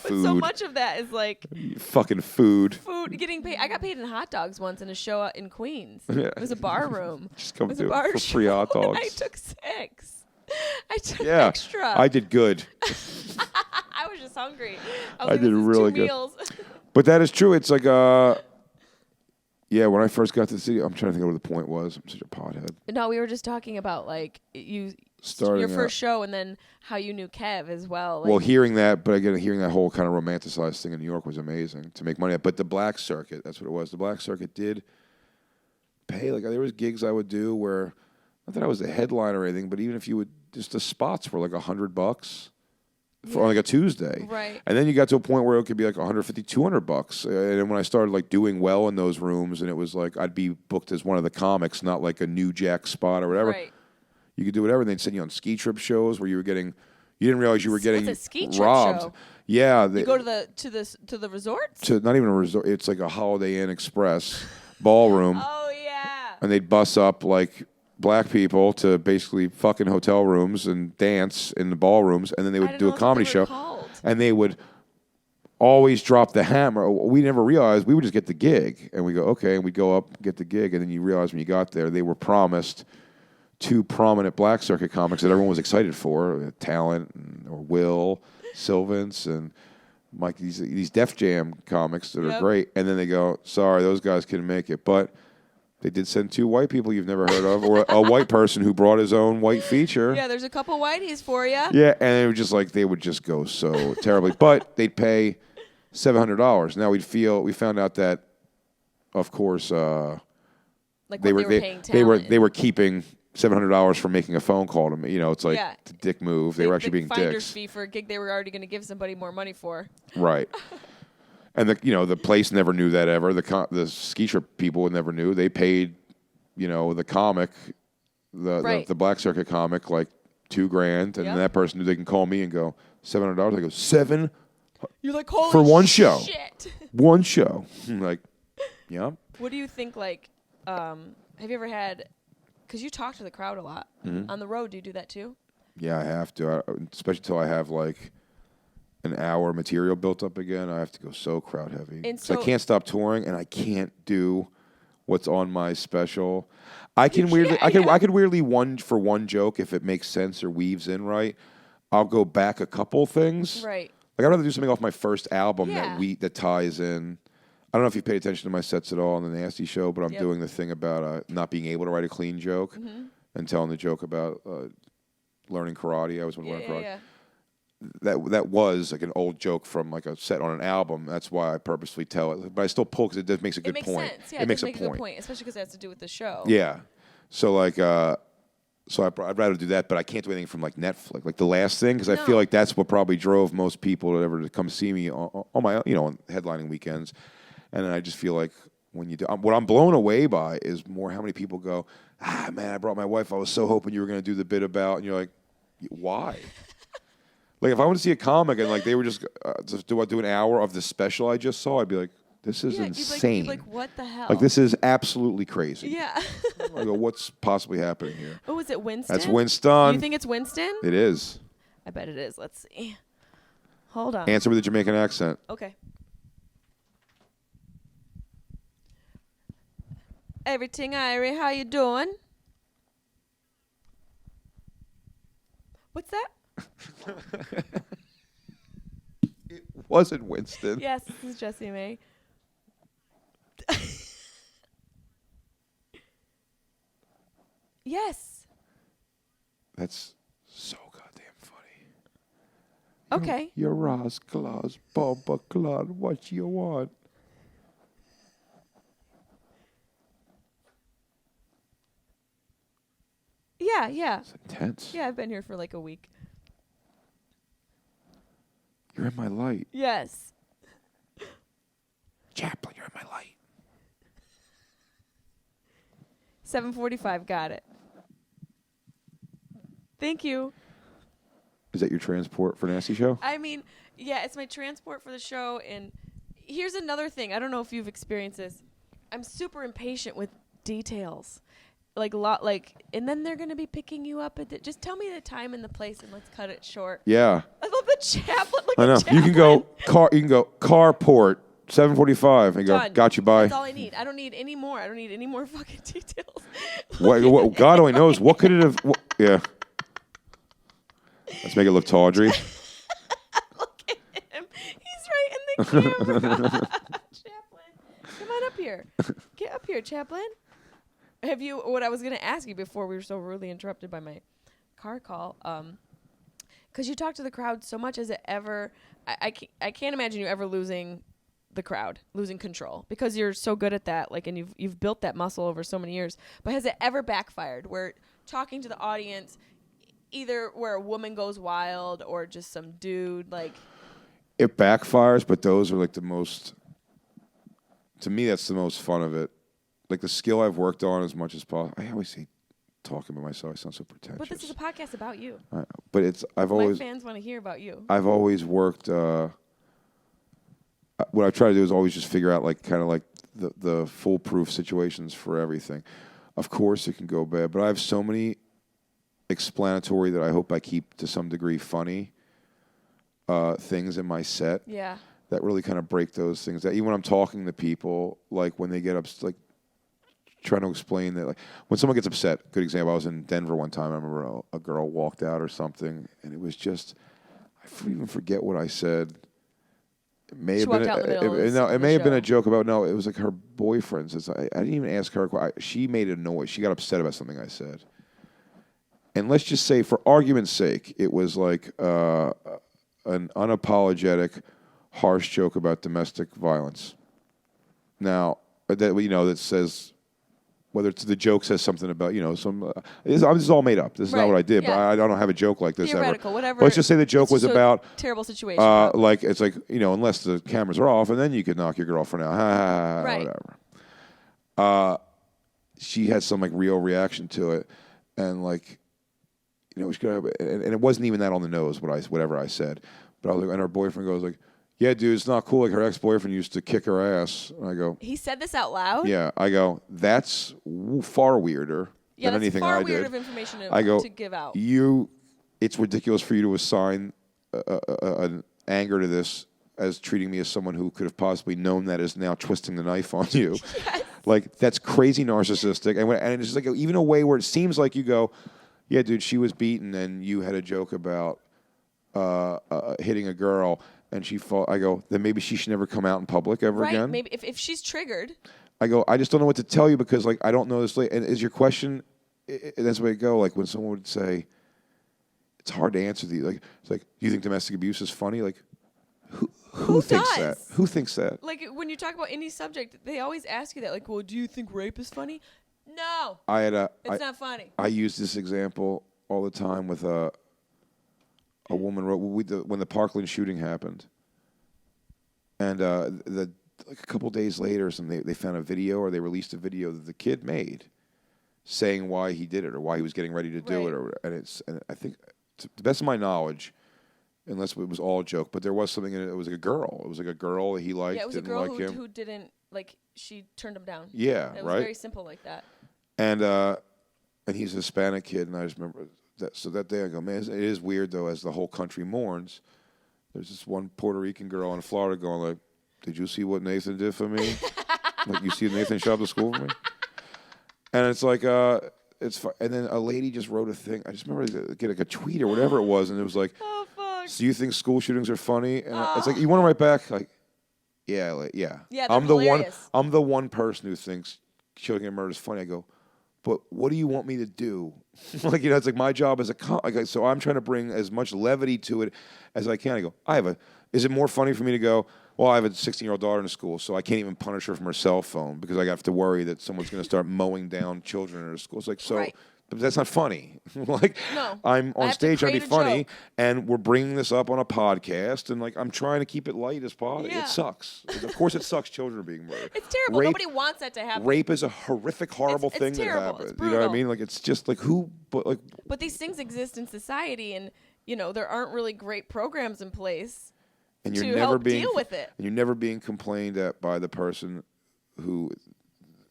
But so much of that is like fucking food. Food getting paid. I got paid in hot dogs once in a show in Queens. Yeah. It was a bar room. Just come through for free hot dogs. I took 6. I took extra. I did good. I was just hungry. I did really good. But that is true. It's like when I first got to the city, I'm trying to think of what the point was. I'm such a pothead. No, we were just talking about like your first show and then how you knew Kev as well. Like, well, hearing that, but again, hearing that whole kind of romanticized thing in New York was amazing to make money at. But the Black Circuit, that's what it was. The Black Circuit did pay. Like there was gigs I would do where, not that I was a headliner or anything, but even if you would, just the spots were like $100 for like a Tuesday. Right. And then you got to a point where it could be like $150, $200. And then when I started like doing well in those rooms, and it was like I'd be booked as one of the comics, not like a new jack spot or whatever. Right. You could do whatever. And they'd send you on ski trip shows where you didn't realize you were getting What's a ski trip robbed. Show? Yeah. You go to the resorts? To not even a resort. It's like a Holiday Inn Express ballroom. Oh yeah. And they'd bus up like black people to basically fucking hotel rooms and dance in the ballrooms, and then they would do a comedy show. And they would always drop the hammer. We never realized. We would just get the gig, and we go, okay, and we'd go up, get the gig, and then you realize when you got there, they were promised 2 prominent Black Circuit comics that everyone was excited for, Talent or Will Sylvans and Mike, these Def Jam comics that are great. And then they go, sorry, those guys couldn't make it. But they did send 2 white people you've never heard of, or a white person who brought his own white feature. Yeah, there's a couple whiteys for you. Yeah, and they were just like, they would just go so terribly. But they'd pay $700. Now we found out that, of course, they were keeping $700 for making a phone call to me. It's like it's a dick move. They were actually being dicks. Finder's fee for a gig they were already going to give somebody more money for. Right. And the place never knew that ever. The ski trip people never knew. They paid, the comic, the Black Circuit comic, like $2,000, and then that person knew they can call me and go $700. I go $7. You're like, holy for one show. Shit. One show. Like, yeah. What do you think? Like, have you ever had? Because you talk to the crowd a lot on the road. Do you do that too? Yeah, I have to, especially until I have like an hour material built up again. I have to go so crowd heavy. And so I can't stop touring, and I can't do what's on my special. I can weirdly one joke if it makes sense or weaves in right. I'll go back a couple things. Right. Like I'd rather do something off my first album that ties in. I don't know if you paid attention to my sets at all on the Nasty Show, but I'm doing the thing about not being able to write a clean joke and telling the joke about learning karate. I was going to learn karate. Yeah. That was like an old joke from like a set on an album. That's why I purposely tell it, but I still pull because it makes a good point. Sense. Yeah, it makes a good point, especially because it has to do with the show. Yeah. So like So I'd rather do that, but I can't do anything from like Netflix, like the last thing, because I No. feel like that's what probably drove most people to come see me on my, on headlining weekends. And then I just feel like when you do, what I'm blown away by is more how many people go, man, I brought my wife. I was so hoping you were going to do the bit about, and you're like, why? Like if I went to see a comic and like they were just do an hour of the special I just saw, I'd be like, this is insane. You'd be like, what the hell? Like this is absolutely crazy. Yeah. I go, what's possibly happening here? Oh, is it Winston? That's Winston. You think it's Winston? It is. I bet it is. Let's see. Hold on. Answer with a Jamaican accent. Okay. Everything, Irie. How you doing? What's that? It wasn't Winston. Yes, this is Jessimae. Yes. That's so goddamn funny. Okay. Your Ross Claus, Bumper Claus, what you want? Yeah, yeah. It's intense. Yeah, I've been here for like a week. You're in my light. Yes. Chaplain, you're in my light. 7:45, got it. Thank you. Is that your transport for Nasty Show? I mean, yeah, it's my transport for the show. And here's another thing. I don't know if you've experienced this. I'm super impatient with details. And then they're going to be picking you up just tell me the time and the place and let's cut it short. Yeah. I love the chaplain. I know. You can go carport 7:45 and go, Done. got you, bye. That's all I need. I don't need any more. I don't need any more fucking details. What God only knows. What could it have? Yeah. Let's make it look tawdry. Look at him. He's right in the camera. Chaplain, come on up here. Get up here, Chaplain. Have you? What I was going to ask you before we were so rudely interrupted by my car call. Because you talk to the crowd so much. Is it ever? I can't imagine you ever losing the crowd, losing control, because you're so good at that. Like, and you've built that muscle over so many years. But has it ever backfired? Where talking to the audience, either where a woman goes wild or just some dude like. It backfires, but those are like the most. To me, that's the most fun of it. Like the skill I've worked on as much as possible. I always hate talking about myself. I sound so pretentious. But this is a podcast about you. But My fans want to hear about you. I've always worked. What I try to do is always just figure out like kind of like the foolproof situations for everything. Of course, it can go bad, but I have so many explanatory that I hope I keep to some degree funny things in my set. Yeah. That really kind of break those things. That even when I'm talking to people, like when they get up, like trying to explain that, like when someone gets upset. Good example. I was in Denver one time. I remember a girl walked out or something, and it was just I even forget what I said. It may have been it may have been a joke about it was like her boyfriend. So I didn't even ask her. She made a noise. She got upset about something I said. And let's just say, for argument's sake, it was like an unapologetic, harsh joke about domestic violence. Now, that says, whether it's the joke says something about, some. This is all made up. This is not what I did, but I don't have a joke like this Theoretical, ever. whatever. But let's just say the joke was about terrible situation. like it's like unless the cameras are off, and then you could knock your girlfriend out. Right. Whatever. She had some like real reaction to it, and like. And it wasn't even that on the nose, whatever I said. But I was like, and her boyfriend goes like, "Yeah, dude, it's not cool. Like her ex-boyfriend used to kick her ass." And I go, he said this out loud? Yeah. I go, that's far weirder than anything I did. Yeah, that's far weird of information to give out. It's ridiculous for you to assign an anger to this as treating me as someone who could have possibly known that is now twisting the knife on you. Yes. Like, that's crazy narcissistic. And it's just like even a way where it seems like you go, yeah, dude, she was beaten, and you had a joke about hitting a girl, and she fought. I go, then maybe she should never come out in public ever again. Right, maybe if she's triggered. I go, I just don't know what to tell you because, like, I don't know this. And is your question, that's the way it go, like, when someone would say, it's hard to answer these. Like, it's like, do you think domestic abuse is funny? Like, who thinks that? Who thinks that? Like, when you talk about any subject, they always ask you that. Like, well, do you think rape is funny? No. It's not funny. I use this example all the time with a woman when the Parkland shooting happened, and like a couple days later, they found a video, or they released a video that the kid made, saying why he did it or why he was getting ready to do it, and I think, to the best of my knowledge, unless it was all a joke, but there was something in it. It was like a girl. It was like a girl that he liked. Yeah, it was a didn't girl like him. who didn't like. She turned him down. Yeah, it was right. very simple like that. And he's a Hispanic kid, and I just remember that. So that day I go, man, it is weird though. As the whole country mourns, there's this one Puerto Rican girl in Florida going like, "Did you see what Nathan did for me? Like, you see Nathan shop the school for me?" And it's like, it's fun. And then a lady just wrote a thing. I just remember get like a tweet or whatever it was, and it was like, "Oh fuck." So you think school shootings are funny? And it's like, you want to write back like, yeah. Yeah, I'm hilarious. I'm the one person who thinks killing and murder is funny. I go, but what do you want me to do? Like, it's like my job as so I'm trying to bring as much levity to it as I can. I go, is it more funny for me to go, well, I have a 16-year-old daughter in school, so I can't even punish her from her cell phone because I have to worry that someone's going to start mowing down children in her school. It's like, so, right. But that's not funny. Like, no, I'm on stage trying to be funny, joke. and we're bringing this up on a podcast, and like I'm trying to keep it light as possible. Yeah. It sucks. Of course, it sucks. Children are being murdered. It's terrible. Nobody wants that to happen. Rape is a horrific, horrible thing that happens. You know what I mean? Like, it's just like But these things exist in society, and there aren't really great programs in place and to help deal with it. And you're never being complained at by the person who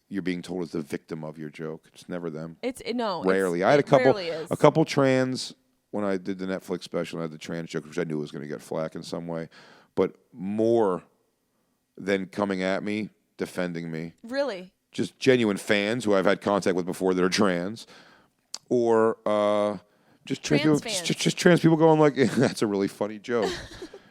you're being told is the victim of your joke. It's never them. Rarely. I had a couple trans when I did the Netflix special. I had the trans joke, which I knew was going to get flack in some way, but more than coming at me, defending me. Really? Just genuine fans who I've had contact with before that are trans, or just trans people. Just trans people going like, "That's a really funny joke."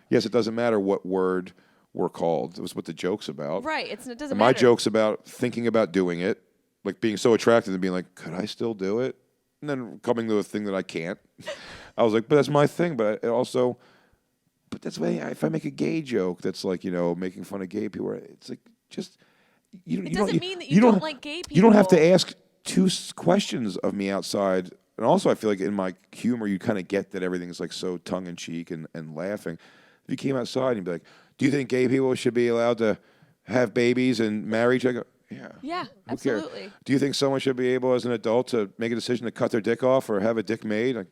Yes, it doesn't matter what word we're called. It was what the joke's about. Right. It doesn't matter. My joke's about thinking about doing it, like being so attracted and being like, could I still do it? And then coming to a thing that I can't. I was like, but that's my thing. But that's why if I make a gay joke that's like, making fun of gay people, it's like just it doesn't mean that you don't like gay people. You don't have to ask two questions of me outside. And also, I feel like in my humor, you kind of get that everything's like so tongue in cheek and laughing. If you came outside and you'd be like, do you think gay people should be allowed to have babies and marry each other? Yeah. Yeah, Who absolutely. Cares? Do you think someone should be able, as an adult, to make a decision to cut their dick off or have a dick made? Like,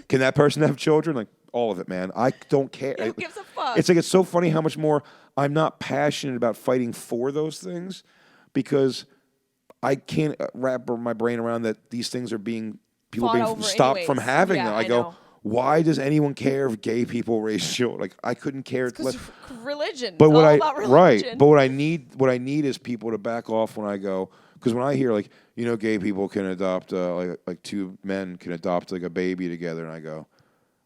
can that person have children? Like, all of it, man. I don't care. Who gives a fuck? It's like, it's so funny how much more I'm not passionate about fighting for those things because I can't wrap my brain around that these things are people are being stopped from having them. I go, why does anyone care if gay people raise children? Like, I couldn't care. Because religion. But it's all about religion. Right. But what I need is people to back off when I go. Because when I hear like, gay people can adopt like two men can adopt like a baby together, and I go,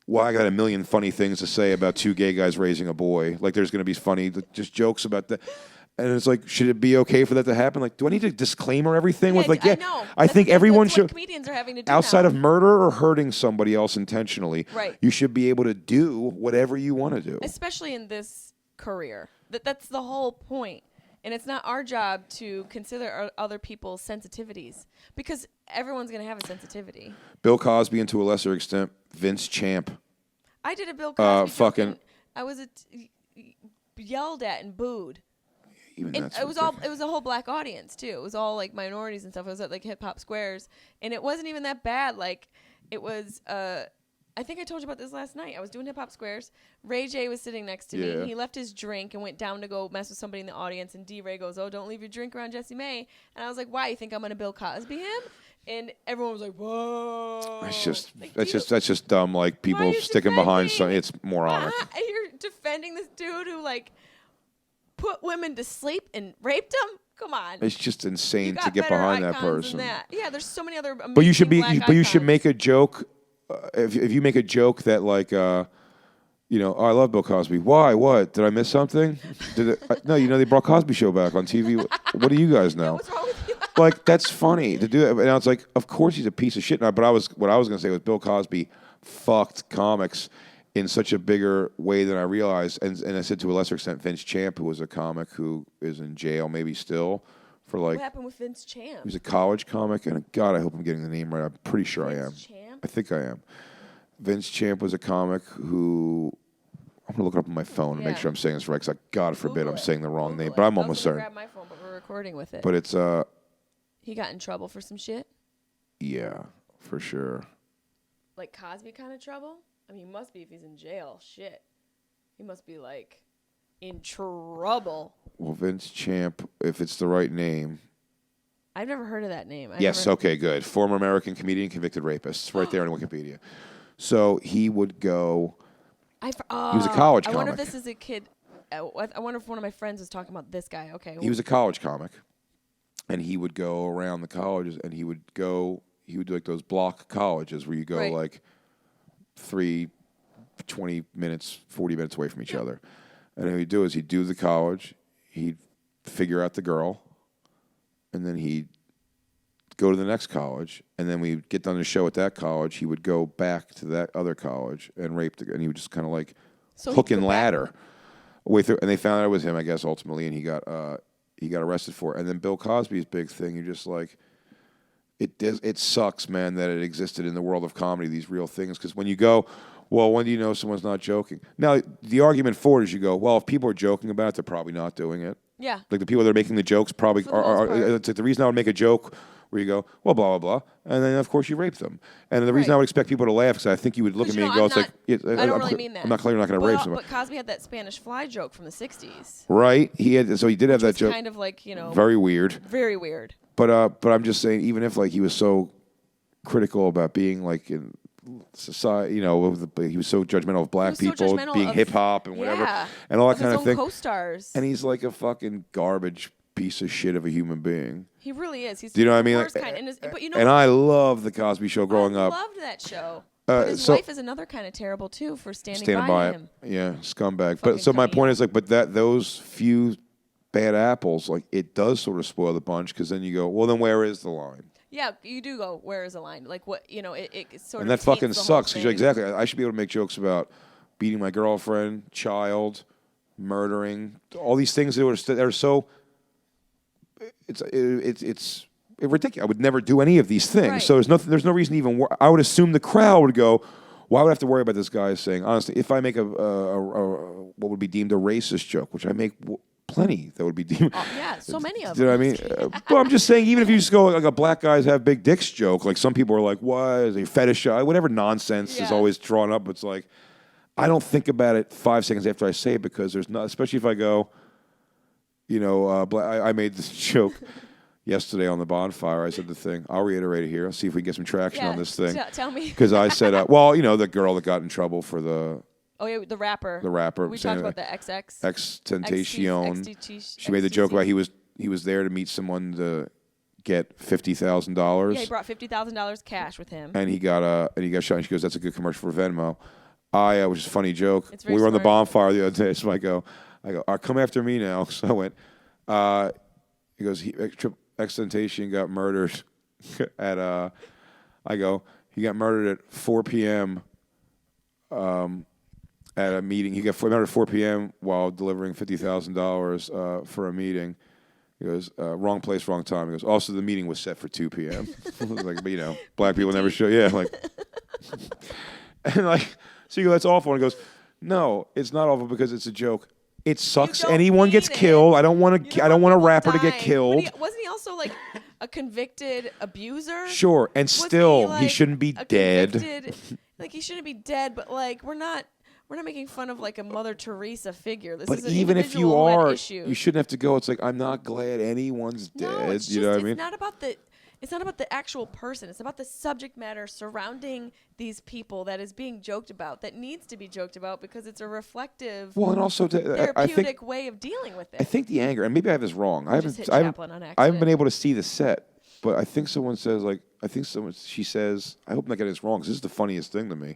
well, I got a million funny things to say about two gay guys raising a boy. Like, there's going to be funny just jokes about that. And it's like, should it be okay for that to happen? Like, do I need to disclaimer everything with like, I know. I think everyone should. What comedians are having to do outside now. of murder or hurting somebody else intentionally, right. You should be able to do whatever you want to do. Especially in this career. That's the whole point. And it's not our job to consider other people's sensitivities because everyone's going to have a sensitivity. Bill Cosby, and to a lesser extent, Vince Champ. I did a Bill Cosby fucking. I was yelled at and booed. Even and it was a whole black audience too. It was all like minorities and stuff. It was at like Hip Hop Squares, and it wasn't even that bad. Like it was. I think I told you about this last night. I was doing Hip Hop Squares. Ray J was sitting next to me. He left his drink and went down to go mess with somebody in the audience. And D. Ray goes, "Oh, don't leave your drink around Jessimae." And I was like, "Why? You think I'm gonna Bill Cosby him?" And everyone was like, "Whoa!" That's just dumb. Like people sticking behind something. It's moronic. You're defending this dude who like put women to sleep and raped them. Come on. It's just insane to get behind that person. Yeah, there's so many other amazing But you should be. black But you should icons. make a joke. If you make a joke that like, oh, I love Bill Cosby. Why? What? Did I miss something? No, they brought Cosby Show back on TV. What do you guys know? What's wrong with you? Like, that's funny to do it. And I was like, of course he's a piece of shit. But what I was going to say was Bill Cosby fucked comics in such a bigger way than I realized. And I said to a lesser extent, Vince Champ, who was a comic who is in jail, maybe still, for What like. happened with Vince Champ? He was a college comic, and God, I hope I'm getting the name right. I'm pretty sure I am. Vince Champ? I think I am. Vince Champ was a comic who. I'm gonna look it up on my phone and make sure I'm saying this right, because God forbid Google I'm it. saying the wrong Google name. it. But I'm I was almost gonna certain. grab my phone, but we're recording with it. But it's He got in trouble for some shit? yeah, for sure. Like Cosby kind of trouble? I mean, he must be if he's in jail. Shit. He must be like in trouble. Well, Vince Champ, if it's the right name. I've never heard of that name. Yes, okay, good. Former American comedian, convicted rapist. Right there on Wikipedia. So he would go. He was a college comic. I wonder if this is a kid. I wonder if one of my friends was talking about this guy. Okay. He was a college comic. And he would go around the colleges, and he would do like those block colleges where you go like 20 minutes, 40 minutes away from each other. And what he'd do is he'd do the college, he'd figure out the girl, and then he'd go to the next college, and then we'd get done the show at that college, he would go back to that other college and rape the girl, and he would just kind of like hook and ladder way through. And they found out it was him, I guess, ultimately, and he got arrested for it. And then Bill Cosby's big thing, you're just like, it sucks, man, that it existed in the world of comedy, these real things. Because when you go, well, when do you know someone's not joking? Now, the argument for it is you go, well, if people are joking about it, they're probably not doing it. Yeah. Like the people that are making the jokes probably are. It's like the reason I would make a joke where you go, well, blah, blah, blah. And then, of course, you rape them. And the reason I would expect people to laugh because I think you would look at me and go, I don't really mean that. I'm not clearly not going to rape someone. But Cosby had that Spanish fly joke from the 60s. Right. He did have that joke. Kind of like, Very weird. Very weird. But I'm just saying, even if like he was so critical about being like in society, he was so judgmental of black people, being hip hop and whatever, and all that kind of thing. Co-stars. And he's like a fucking garbage piece of shit of a human being. He really is. He's Do you know what I mean? worst Like, kind. And I love the Cosby Show growing up. I loved that show. But his wife is another kind of terrible too for standing by him. Yeah, scumbag. Fucking But so my point is like, those few bad apples, like it does sort of spoil the bunch because then you go, well, then where is the line? Yeah, you do go, where is the line? Like what, it sort of. And that fucking sucks because exactly, I should be able to make jokes about beating my girlfriend, child, murdering, all these things that are so. It's ridiculous. I would never do any of these things. Right. So there's no reason to even. I would assume the crowd would go, why would I have to worry about this guy saying honestly? If I make a what would be deemed a racist joke, which I make plenty, that would be deemed. Yeah, so many of them. You know what I mean? But I'm just saying, even if you just go like a black guys have big dicks joke, like some people are like, what is a fetish? Whatever nonsense is always drawn up. It's like I don't think about it 5 seconds after I say it because there's not, especially if I go. I made this joke yesterday on the bonfire. I said the thing. I'll reiterate it here. I'll see if we can get some traction on this thing. Tell me. Because I said, the girl that got in trouble for the. Oh yeah, the rapper. The rapper. We talked about the XX. XXXTentacion. She made the joke about he was there to meet someone to get $50,000. Yeah, he brought $50,000 cash with him. And he got shot. And she goes, "That's a good commercial for Venmo." Which is a funny joke. We were on the bonfire the other day, so I go, come after me now. So I went, he goes, XXTentacion got murdered at, he got murdered at 4 p.m. At a meeting. He got murdered at 4 p.m. while delivering $50,000 for a meeting. He goes, wrong place, wrong time. He goes, also the meeting was set for 2 p.m. Like, black people never show. Yeah, like, and like, so you go, that's awful. And he goes, no, it's not awful because it's a joke. It sucks. Anyone gets killed. I don't want a rapper to get killed. Wasn't he also like a convicted abuser? Sure, and still he shouldn't be dead. Like he shouldn't be dead, but like we're not making fun of like a Mother Teresa figure. This is an even if you are, issue. You shouldn't have to go. It's like I'm not glad anyone's dead. It's you know what I mean? It's not about the actual person. It's about the subject matter surrounding these people that is being joked about, that needs to be joked about because it's a reflective, and also therapeutic way of dealing with it. I think the anger, and maybe I have this wrong. I haven't been able to see the set, but I think someone says she says, I hope I'm not getting this wrong because this is the funniest thing to me.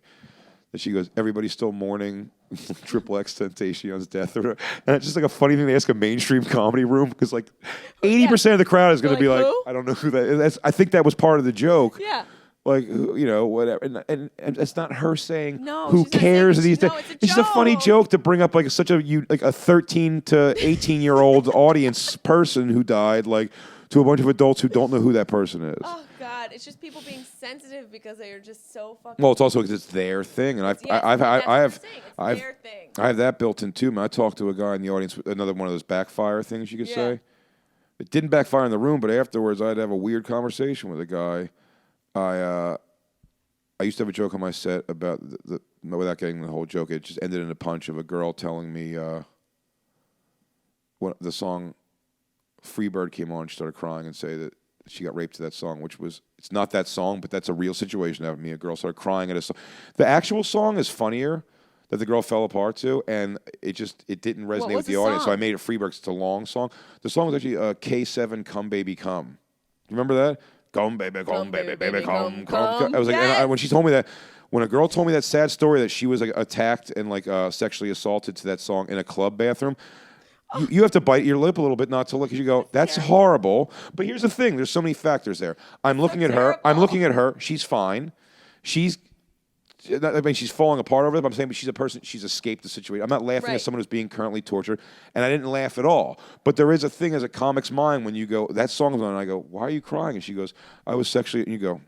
That she goes, everybody's still mourning XXXTentacion's death. And it's just like a funny thing to ask a mainstream comedy room because like 80% of the crowd is going to be like, I don't know who that is. I think that was part of the joke. Yeah. Like, whatever. And it's not her saying, no, who cares? It's just a funny joke to bring up like such a 13 to 18-year-old audience person who died. Like, to a bunch of adults who don't know who that person is. Oh God, it's just people being sensitive because they are just so fucking. Well, it's also because it's their thing, and I have that built in too. Man, I talked to a guy in the audience, another one of those backfire things you could say. It didn't backfire in the room, but afterwards I had to have a weird conversation with a guy. I used to have a joke on my set about without getting the whole joke, it just ended in a punch of a girl telling me when the song Freebird came on, she started crying and say that she got raped to that song, which was, it's not that song, but that's a real situation happened to me. A girl started crying at a song. The actual song is funnier that the girl fell apart to, and it didn't resonate with the audience, so I made it Freebird. It's a long song. The song was actually K7, Come Baby Come. You remember that? Come baby, come baby, baby, come. I was like, and when she told me that, when a girl told me that sad story that she was like attacked and like sexually assaulted to that song in a club bathroom, you have to bite your lip a little bit not to look at you go, that's horrible. But here's the thing, there's so many factors there. I'm looking at her, she's fine. She's falling apart over it, but I'm saying she's a person, she's escaped the situation. I'm not laughing at someone who's being currently tortured, and I didn't laugh at all. But there is a thing as a comic's mind when you go, that song's on, and I go, why are you crying? And she goes, I was sexually, and you go,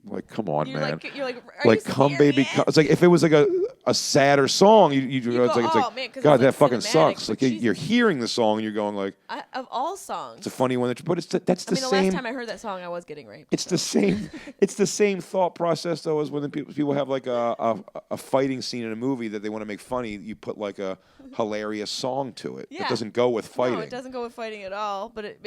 like, come on, man. You're like come baby, come. It's like if it was like a sadder song, you go, it's like, man, God, that cinematic, fucking sucks. Like you're hearing the song and you're going like, of all songs, it's a funny one. But that's the same. The last time I heard that song, I was getting raped. It's the same. It's the same thought process though as when people have like a fighting scene in a movie that they want to make funny. You put like a hilarious song to it. Yeah. It doesn't go with fighting. No, it doesn't go with fighting at all. But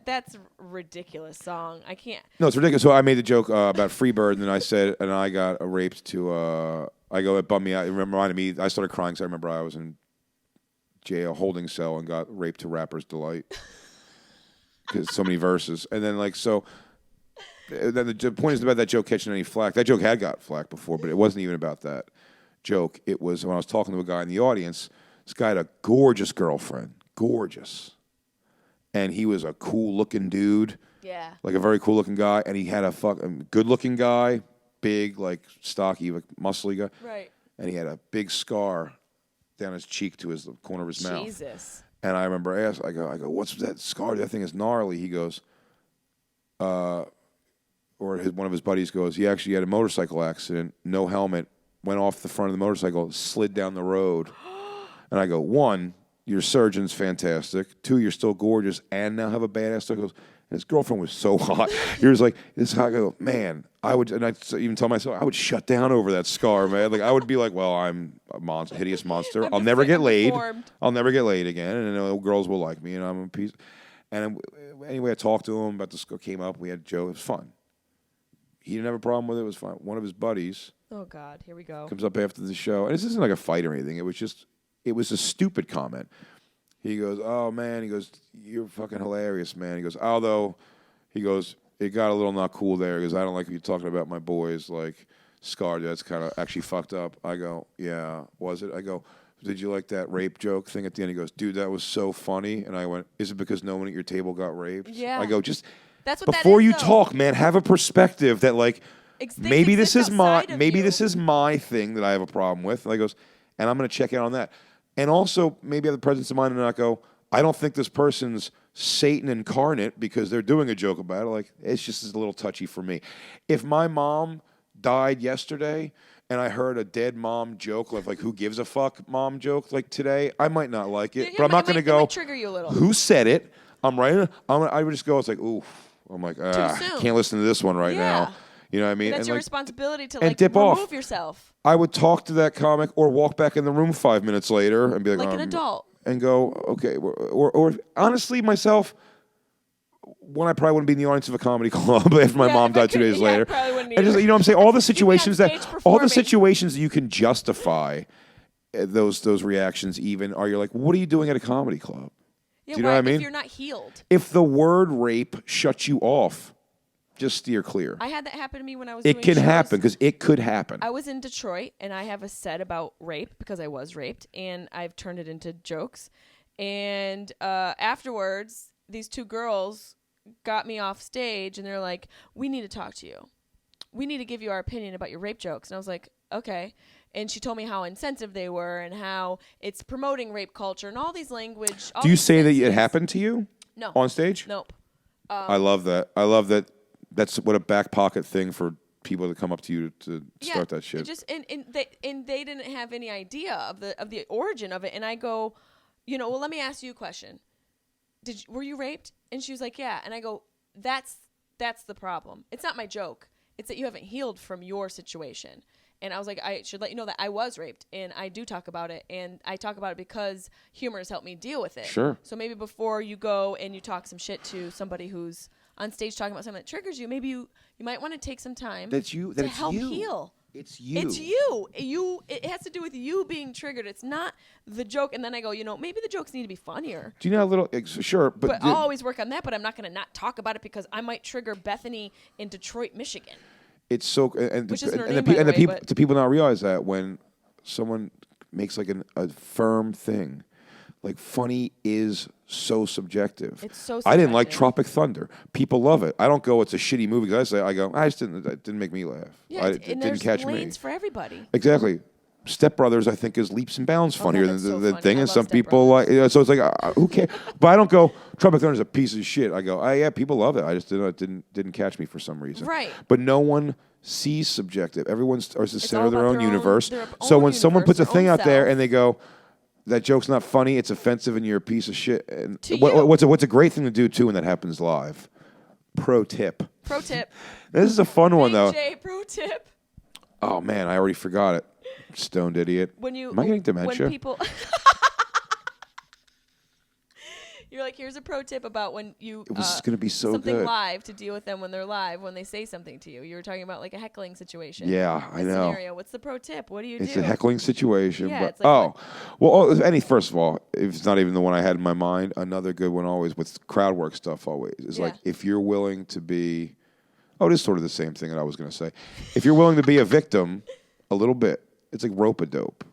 that's a ridiculous song. I can't. No, it's ridiculous. So I made the joke about Freebird, and then I said, and I got raped to. I go, it bummed me out. It reminded me. I started crying because I remember I was in jail, holding cell, and got raped to Rapper's Delight because so many verses. And then then the point is about that joke catching any flack. That joke had got flack before, but it wasn't even about that joke. It was when I was talking to a guy in the audience. This guy had a gorgeous girlfriend, gorgeous, and he was a cool-looking dude. Yeah. Like a very cool-looking guy, and he had a good-looking guy. Big, like stocky, like muscly guy. Right. And he had a big scar down his cheek to the corner of his mouth. Jesus. And I remember I go, what's that scar? That thing is gnarly. He goes, one of his buddies goes, he actually had a motorcycle accident, no helmet, went off the front of the motorcycle, slid down the road. And I go, 1, your surgeon's fantastic. 2, you're still gorgeous and now have a badass. He goes, and his girlfriend was so hot. He was like, this is how I go, man, I would, and I even tell myself, I would shut down over that scar, man. Like, I would be like, well, I'm a hideous monster. I'll never get laid. I'll never get laid again. And I know girls will like me, and I'm a piece. And anyway, I talked to him about the scar, came up, we had a joke. It was fun. He didn't have a problem with it. It was fun. One of his buddies. Oh, God, here we go. Comes up after the show. And this isn't like a fight or anything. It was a stupid comment. He goes, oh, man. He goes, you're fucking hilarious, man. He goes, although, he goes, it got a little not cool there. He goes, I don't like you talking about my boys, like, Scar. That's kind of actually fucked up. I go, yeah, was it? I go, did you like that rape joke thing at the end? He goes, dude, that was so funny. And I went, is it because no one at your table got raped? Yeah. I go, just that's what before that is, you though. talk, man, have a perspective that, like, maybe this is my thing that I have a problem with. And I goes, and I'm going to check out on that. And also, maybe have the presence of mind and not go, I don't think this person's Satan incarnate because they're doing a joke about it. Like, it's just a little touchy for me. If my mom died yesterday and I heard a dead mom joke, like who gives a fuck mom joke, like today, I might not like it. But I'm not going to go, trigger you a little. Who said it? I'm right. I would just go, it's like, ooh. I'm like, can't listen to this one right now. You know what I mean? That's and your like, responsibility to and dip remove off. yourself. I would talk to that comic or walk back in the room 5 minutes later and be like an adult. And go, okay. Or honestly, myself, one, I probably wouldn't be in the audience of a comedy club after my mom died 2 days later. Probably wouldn't and just, you know what I'm saying? All the situations that performing. you can justify those reactions even are you're like, what are you doing at a comedy club? Yeah, do you know what I mean? If you're not healed. If the word rape shuts you off, just steer clear. I had that happen to me when I was doing shows. It can happen because it could happen. I was in Detroit, and I have a set about rape because I was raped, and I've turned it into jokes. And afterwards, these 2 girls got me off stage, and they're like, we need to talk to you. We need to give you our opinion about your rape jokes. And I was like, okay. And she told me how insensitive they were and how it's promoting rape culture and all these language. Do you say that it happened to you? No. On stage? Nope. I love that. I love that. That's what a back pocket thing for people to come up to you to start that shit. Just and they didn't have any idea of the origin of it. And I go, well, let me ask you a question. Were you raped? And she was like, yeah. And I go, that's the problem. It's not my joke. It's that you haven't healed from your situation. And I was like, I should let you know that I was raped, and I do talk about it, and I talk about it because humor has helped me deal with it. Sure. So maybe before you go and you talk some shit to somebody who's on stage talking about something that triggers you, maybe you might want to take some time to help heal. It's you. It's you. It has to do with you being triggered. It's not the joke. And then I go, maybe the jokes need to be funnier. Do you know how little? Sure, but I'll always work on that. But I'm not going to not talk about it because I might trigger Bethany in Detroit, Michigan. It's so, Which isn't her name, do people not realize that when someone makes like a firm thing, like funny is so subjective. It's so subjective. I didn't like Tropic Thunder. People love it. I don't go, it's a shitty movie. I go, it didn't make me laugh. Yeah, it didn't catch me. There's lanes for everybody. Exactly. Step Brothers, I think, is leaps and bounds funnier than the funny. thing, I and love some Step people Brothers. like. So it's like, who cares? But I don't go. Tropic Thunder is a piece of shit. I go, yeah, people love it. I just didn't catch me for some reason. Right. But no one sees subjective. Everyone starts to center all their about own their universe. their So own when someone universe, puts a their thing own out there self. and they go, that joke's not funny, it's offensive, and you're a piece of shit. And To you. what's a great thing to do too when that happens live? Pro tip. Pro tip. This is a fun one though. Jay, pro tip. Oh man, I already forgot it. Stoned idiot. Am I getting dementia? When people You're like, here's a pro tip about when you This is gonna be so something good. live to deal with them when they're live, when they say something to you. You were talking about like a heckling situation. Yeah, I know. Scenario. What's the pro tip? What do you do? It's a heckling situation. Yeah, but, it's like first of all, if it's not even the one I had in my mind, another good one always with crowd work stuff always is like if you're willing to be, it is sort of the same thing that I was going to say. If you're willing to be a victim a little bit, it's like rope-a-dope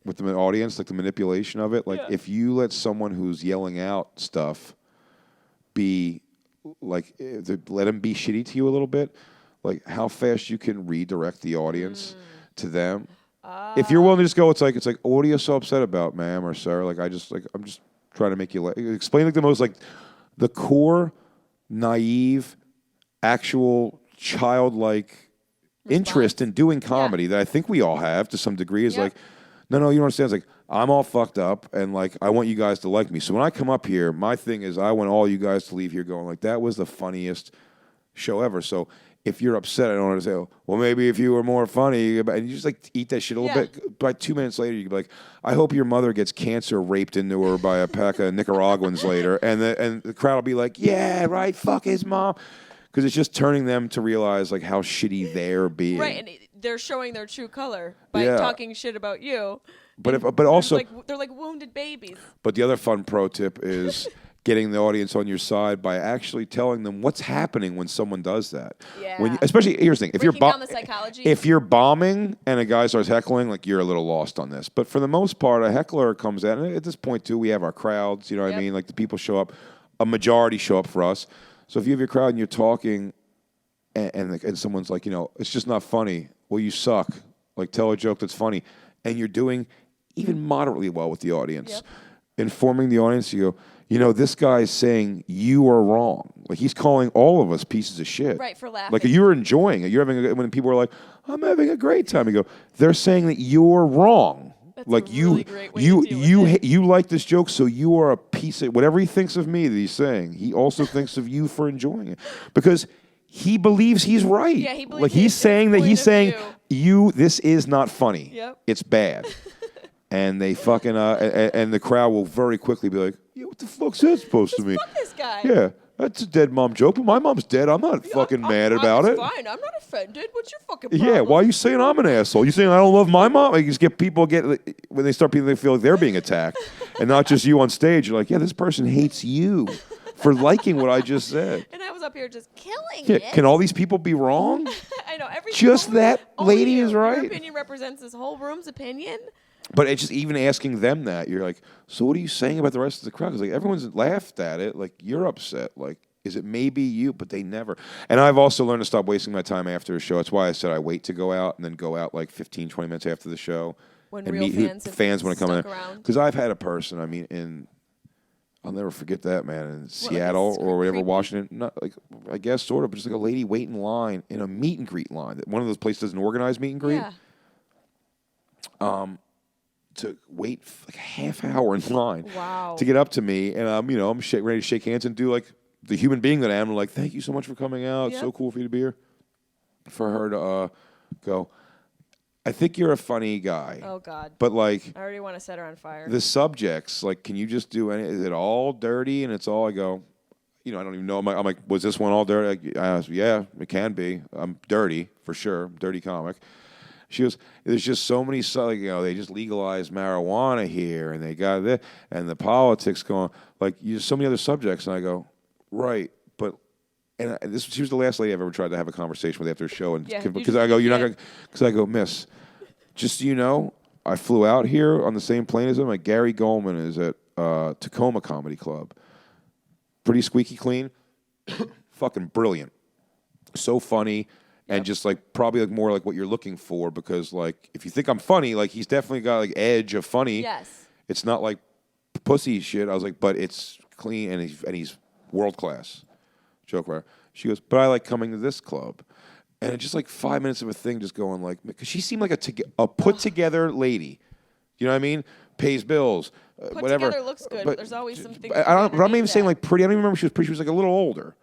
with the audience, like the manipulation of it. Like if you let someone who's yelling out stuff be like, let them be shitty to you a little bit, like how fast you can redirect the audience to them. If you're willing to just go, it's like, what are you so upset about, ma'am or sir? Like I'm just trying to make you explain like the most like the core, naive, actual childlike interest in doing comedy that I think we all have to some degree is like, no, you don't understand. It's like, I'm all fucked up, and like, I want you guys to like me. So when I come up here, my thing is I want all you guys to leave here going like, that was the funniest show ever. So if you're upset, I don't want to say, well, maybe if you were more funny, and you just like eat that shit a little bit. By 2 minutes later, you can be like, I hope your mother gets cancer raped into her by a pack of Nicaraguans later, and the crowd will be like, yeah, right, fuck his mom. Because it's just turning them to realize like how shitty they're being. Right, and they're showing their true color by talking shit about you. But also they're like wounded babies. But the other fun pro tip is getting the audience on your side by actually telling them what's happening when someone does that. Yeah. Especially here's the thing: Breaking down the psychology. If you're bombing and a guy starts heckling, like you're a little lost on this. But for the most part, a heckler comes out, and at this point too, we have our crowds. You know what I mean? Like the people show up, a majority show up for us. So if you have your crowd and you're talking, and someone's like, it's just not funny. Well, you suck. Like tell a joke that's funny, and you're doing even moderately well with the audience, informing the audience. You go, this guy's saying you are wrong. Like he's calling all of us pieces of shit. Right, for laughing. Like you're enjoying it. You're having when people are like, I'm having a great time. You go, they're saying that you're wrong. That's like a really great way to deal with it. You like this joke, so you are a piece of whatever he thinks of me that he's saying. He also thinks of you for enjoying it because he believes he's right. Yeah, he believes like he's saying that he's saying you. This is not funny. Yep. It's bad. And they fucking and the crowd will very quickly be like, yeah, what the fuck's that supposed to mean? Fuck this guy. Yeah. That's a dead mom joke, but my mom's dead. I'm not fucking mad about it. Fine. I'm not offended. What's your fucking problem? Yeah, why are you saying I'm an asshole? You saying I don't love my mom? Like, you just get people when they start people, they feel like they're being attacked, and not just you on stage. You're like, yeah, this person hates you for liking what I just said. And I was up here just killing Yeah, it. can all these people be wrong? I know Just that lady is right. Your opinion represents this whole room's opinion. But it's just even asking them that, you're like, so what are you saying about the rest of the crowd? Because like everyone's laughed at it. Like you're upset. Like. Is it maybe you? But they never. And I've also learned to stop wasting my time after a show. That's why I said I wait to go out and then go out like 15, 20 minutes after the show. When and real meet fans fans want to come in. around. Because I've had a person, I'll never forget that, man. In What, Seattle like or whatever, creepy? Washington. Not like, I guess sort of, but just like a lady wait in line in a meet and greet line. One of those places doesn't organize meet and greet. Yeah. To wait like a half hour in line Wow. to get up to me, and I'm ready to shake hands and do like the human being that I am. I'm like, thank you so much for coming out. It's so cool for you to be here. For her to go, I think you're a funny guy. Oh God. But like, I already want to set her on fire. the subjects, like, can you just do any? Is it all dirty? And it's all I go. I don't even know. I'm like, was this one all dirty? I asked, yeah, it can be. I'm dirty for sure. I'm a dirty comic. She goes, there's just so many, they just legalized marijuana here, and they got this, and the politics going, like, so many other subjects. And I go, right, but, she was the last lady I've ever tried to have a conversation with after a show, and because I go, you're not going, because I go, miss, just so you know, I flew out here on the same plane as him. Like, Gary Goldman is at Tacoma Comedy Club, pretty squeaky clean, fucking brilliant, so funny. And just like probably like more like what you're looking for, because like if you think I'm funny, like he's definitely got like edge of funny. Yes. It's not like pussy shit. I was like, but it's clean and he's world class. Joke where she goes, but I like coming to this club, and it's just like 5 minutes of a thing, just going like, because she seemed like a put together lady. You know what I mean? Pays bills, Put whatever. together looks good, but there's always something. But I'm not even saying like pretty. I don't even remember she was pretty. She was like a little older.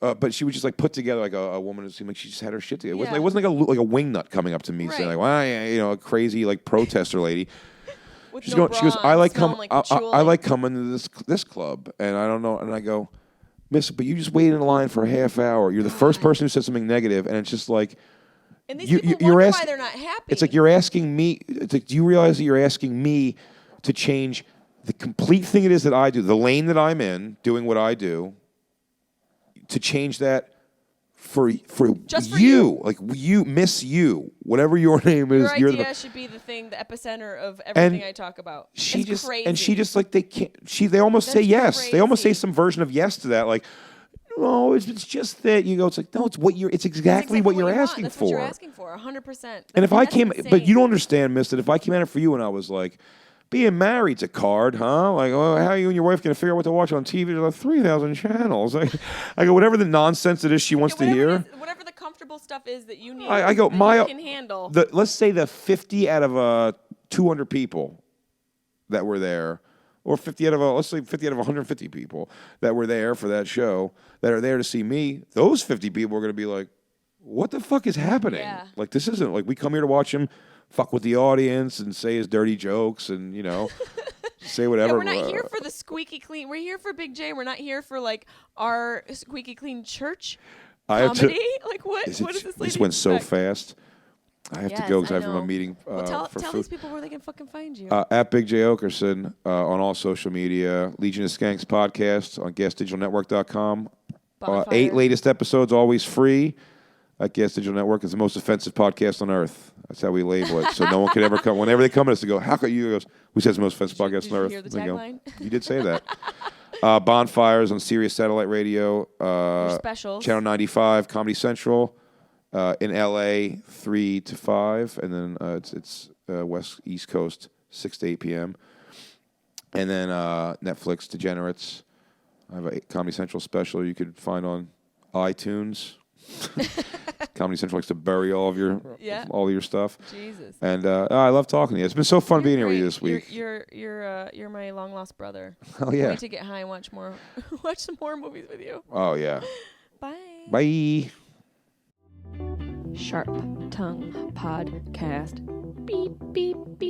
But she was just like put together like a woman who seemed like she just had her shit together. It wasn't like a wingnut coming up to me saying like, well, yeah, a crazy like protester lady. She goes, I like coming to this club, and I don't know, and I go, miss, but you just waited in line for a half hour. You're the first person who said something negative, and it's just like, and these people wonder why they're not happy. It's like you're asking me. It's like, do you realize that you're asking me to change the complete thing it is that I do, the lane that I'm in, doing what I do? To change that for you, like you, miss you, whatever your name is. Your idea should be the epicenter of everything I talk about. She it's crazy. And she just like they can't. They almost say yes. Crazy. They almost say some version of yes to that. Like, no, it's just that you go. It's like no, it's exactly what you're asking That's for. What you're asking for, 100%. And if I came, but you don't understand, miss, that if I came at it for you and I was like, being married's a card, huh? Like, how are you and your wife going to figure out what to watch on TV? There's like 3,000 channels. I go, whatever the nonsense it is she wants to hear. Whatever the comfortable stuff is that you need, I go, you can handle. Let's say the 50 out of 200 people that were there, or 50 out of, let's say 50 out of 150 people that were there for that show, that are there to see me, those 50 people are going to be like, what the fuck is happening? Yeah. Like, this isn't, like, we come here to watch him fuck with the audience and say his dirty jokes and, say whatever. Yeah, we're not here for the squeaky clean. We're here for Big J. We're not here for, like, our squeaky clean church comedy. Like, what is this lady This went so fast. I have to go because I have a meeting tell for food. these people where they can fucking find you. At Big Jay Oakerson on all social media. Legion of Skanks podcast on GasDigitalNetwork.com. 8 latest episodes, always free. At Gas Digital Network is the most offensive podcast on earth. That's how we label it. So no one could ever come. Whenever they come to us, they go, how could you? He goes, we said it's the most offensive podcast on earth. Did you hear the tagline? You did say that. Bonfires on Sirius Satellite Radio. Specials. Channel 95, Comedy Central. In L.A., 3 to 5. And then it's East Coast, 6 to 8 p.m. And then Netflix, Degenerates. I have a Comedy Central special you could find on iTunes. Comedy Central likes to bury all of your stuff. Jesus. And I love talking to you. It's been so fun being here with you this week. You're my long lost brother. Oh yeah. I need to get high and watch some more movies with you. Oh yeah. Bye. Bye. Sharp Tongue Podcast. Beep beep beep.